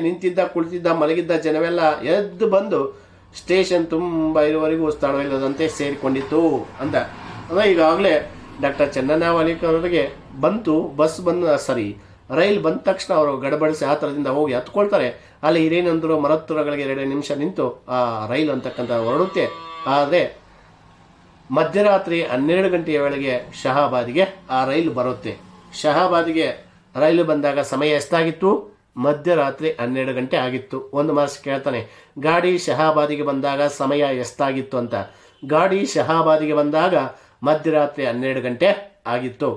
ಕುಳಿತಿದ್ದ ಮಲಗಿದ್ದ ಜನವೆಲ್ಲ ಎದ್ದು ಬಂದು ಸ್ಟೇಷನ್ ತುಂಬ ಇರುವವರೆಗೂ ಸ್ಥಳವಿಲ್ಲದಂತೆ ಸೇರಿಕೊಂಡಿತ್ತು ಅಂತ. ಅಂದರೆ ಈಗಾಗಲೇ ಡಾಕ್ಟರ್ ಚನ್ನಣ್ಣ ವಾಲಿಕರ್ ಅವರಿಗೆ ರೈಲ್ ಬಂದ ತಕ್ಷಣ ಅವರು ಗಡಬಡಿಸಿ ಆ ಥರದಿಂದ ಹೋಗಿ ಹತ್ಕೊಳ್ತಾರೆ. ಅಲ್ಲಿ ಹಿರೇನೆಂದರು ಮರತ್ತೂರುಗಳಿಗೆ 2 ನಿಮಿಷ ನಿಂತು ಆ ರೈಲು ಅಂತಕ್ಕಂಥ ಹೊರಡುತ್ತೆ. ಆದರೆ ಮಧ್ಯರಾತ್ರಿ 12 ಗಂಟೆಯ ವೇಳೆಗೆ ಶಹಾಬಾದಿಗೆ ಆ ರೈಲು ಬರುತ್ತೆ. ಶಹಾಬಾದಿಗೆ ರೈಲು ಬಂದಾಗ ಸಮಯ ಎಷ್ಟಾಗಿತ್ತು? ಮಧ್ಯರಾತ್ರಿ 12 ಗಂಟೆ ಆಗಿತ್ತು. ಒಂದು ಮಾರ್ಕ್ಸ್ ಕೇಳ್ತಾನೆ, ಗಾಡಿ ಶಹಾಬಾದಿಗೆ ಬಂದಾಗ ಸಮಯ ಎಷ್ಟಾಗಿತ್ತು ಅಂತ. ಗಾಡಿ ಶಹಾಬಾದಿಗೆ ಬಂದಾಗ ಮಧ್ಯರಾತ್ರಿ 12 ಗಂಟೆ ಆಗಿತ್ತು.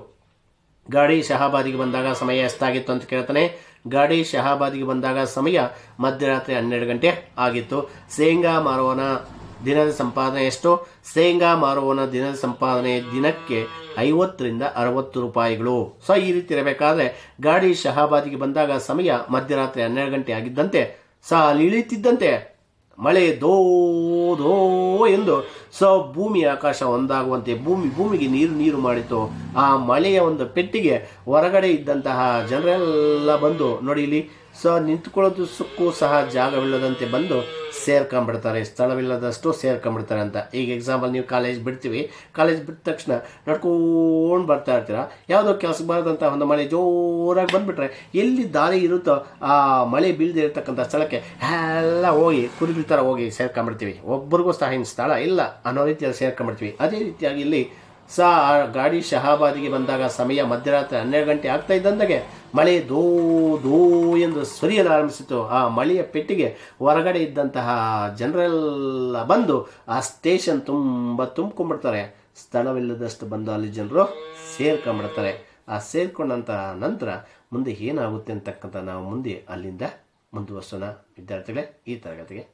ಗಾಡಿ ಶಹಾಬಾದಿಗೆ ಬಂದಾಗ ಸಮಯ ಎಷ್ಟಾಗಿತ್ತು ಅಂತ ಕೇಳ್ತಾನೆ. ಗಾಡಿ ಶಹಾಬಾದಿಗೆ ಬಂದಾಗ ಸಮಯ ಮಧ್ಯರಾತ್ರಿ 12 ಗಂಟೆ ಆಗಿತ್ತು. ಶೇಂಗಾ ಮಾರುವವನ ದಿನದ ಸಂಪಾದನೆ ಎಷ್ಟು? ಶೇಂಗಾ ಮಾರುವವನ ದಿನದ ಸಂಪಾದನೆ ದಿನಕ್ಕೆ 50ರಿಂದ 60 ರೂಪಾಯಿಗಳು. ಸೊ ಈ ರೀತಿ ಇರಬೇಕಾದ್ರೆ ಗಾಡಿ ಶಹಾಬಾದಿಗೆ ಬಂದಾಗ ಸಮಯ ಮಧ್ಯರಾತ್ರಿ 12 ಗಂಟೆ ಆಗಿದ್ದಂತೆ ಅಲ್ಲಿ ಇಳಿತಿದ್ದಂತೆ ಮಳೆ ದೋ ದೋ ಎಂದು ಭೂಮಿ ಆಕಾಶ ಒಂದಾಗುವಂತೆ ಭೂಮಿಗೆ ನೀರು ಮಾಡಿತು. ಆ ಮಳೆಯ ಒಂದು ಪೆಟ್ಟಿಗೆ ಹೊರಗಡೆ ಇದ್ದಂತಹ ಜನರೆಲ್ಲ ಬಂದು ನೋಡಿ, ಇಲ್ಲಿ ಸೊ ನಿಂತ್ಕೊಳ್ಳೋದು ಸುಕ್ಕೂ ಸಹ ಜಾಗವಿಲ್ಲದಂತೆ ಬಂದು ಸೇರ್ಕೊಂಡ್ಬಿಡ್ತಾರೆ, ಸ್ಥಳವಿಲ್ಲದಷ್ಟು ಸೇರ್ಕೊಂಡ್ಬಿಡ್ತಾರೆ ಅಂತ. ಈಗ ಎಕ್ಸಾಂಪಲ್, ನೀವು ಕಾಲೇಜ್ ಬಿಡ್ತೀವಿ, ಕಾಲೇಜ್ ಬಿಟ್ಟ ತಕ್ಷಣ ನಡ್ಕೊಂಡು ಬರ್ತಾ ಇರ್ತೀರ, ಯಾವುದೋ ಕೆಲಸಕ್ಕೆ ಬರೋದಂತ ಒಂದು ಮಳೆ ಜೋರಾಗಿ ಬಂದುಬಿಟ್ರೆ ಎಲ್ಲಿ ದಾರಿ ಇರುತ್ತೋ ಆ ಮಳೆ ಬೀಳದಿರ್ತಕ್ಕಂಥ ಸ್ಥಳಕ್ಕೆ ಎಲ್ಲ ಹೋಗಿ ಕುರುಗಳ ಥರ ಹೋಗಿ ಸೇರ್ಕೊಂಡ್ಬಿಡ್ತೀವಿ. ಒಬ್ಬರಿಗೂ ಸಹ ಇನ್ನು ಸ್ಥಳ ಇಲ್ಲ ಅನ್ನೋ ರೀತಿಯಲ್ಲಿ ಸೇರ್ಕೊಂಡ್ಬಿಡ್ತೀವಿ. ಅದೇ ರೀತಿಯಾಗಿ ಇಲ್ಲಿ ಸಹ ಗಾಡಿ ಶಹಾಬಾದಿಗೆ ಬಂದಾಗ ಸಮಯ ಮಧ್ಯರಾತ್ರಿ 12 ಗಂಟೆ ಆಗ್ತಾ ಇದ್ದಂದಾಗೆ ಮಳೆ ದೋ ದೋ ಎಂದು ಸುರಿಯಲು ಆರಂಭಿಸಿತು. ಆ ಮಳೆಯ ಪೆಟ್ಟಿಗೆ ಹೊರಗಡೆ ಇದ್ದಂತಹ ಜನರೆಲ್ಲ ಬಂದು ಆ ಸ್ಟೇಷನ್ ತುಂಬ್ಕೊಂಡ್ಬಿಡ್ತಾರೆ. ಸ್ಥಳವಿಲ್ಲದಷ್ಟು ಬಂದು ಅಲ್ಲಿ ಜನರು ಸೇರ್ಕೊಂಡ್ಬಿಡ್ತಾರೆ. ಆ ಸೇರ್ಕೊಂಡಂಥ ನಂತರ ಮುಂದೆ ಏನಾಗುತ್ತೆ ಅಂತಕ್ಕಂಥ ನಾವು ಮುಂದೆ ಅಲ್ಲಿಂದ ಮುಂದುವರ್ಸೋಣ ವಿದ್ಯಾರ್ಥಿಗಳೇ ಈ ತರಗತಿಗೆ.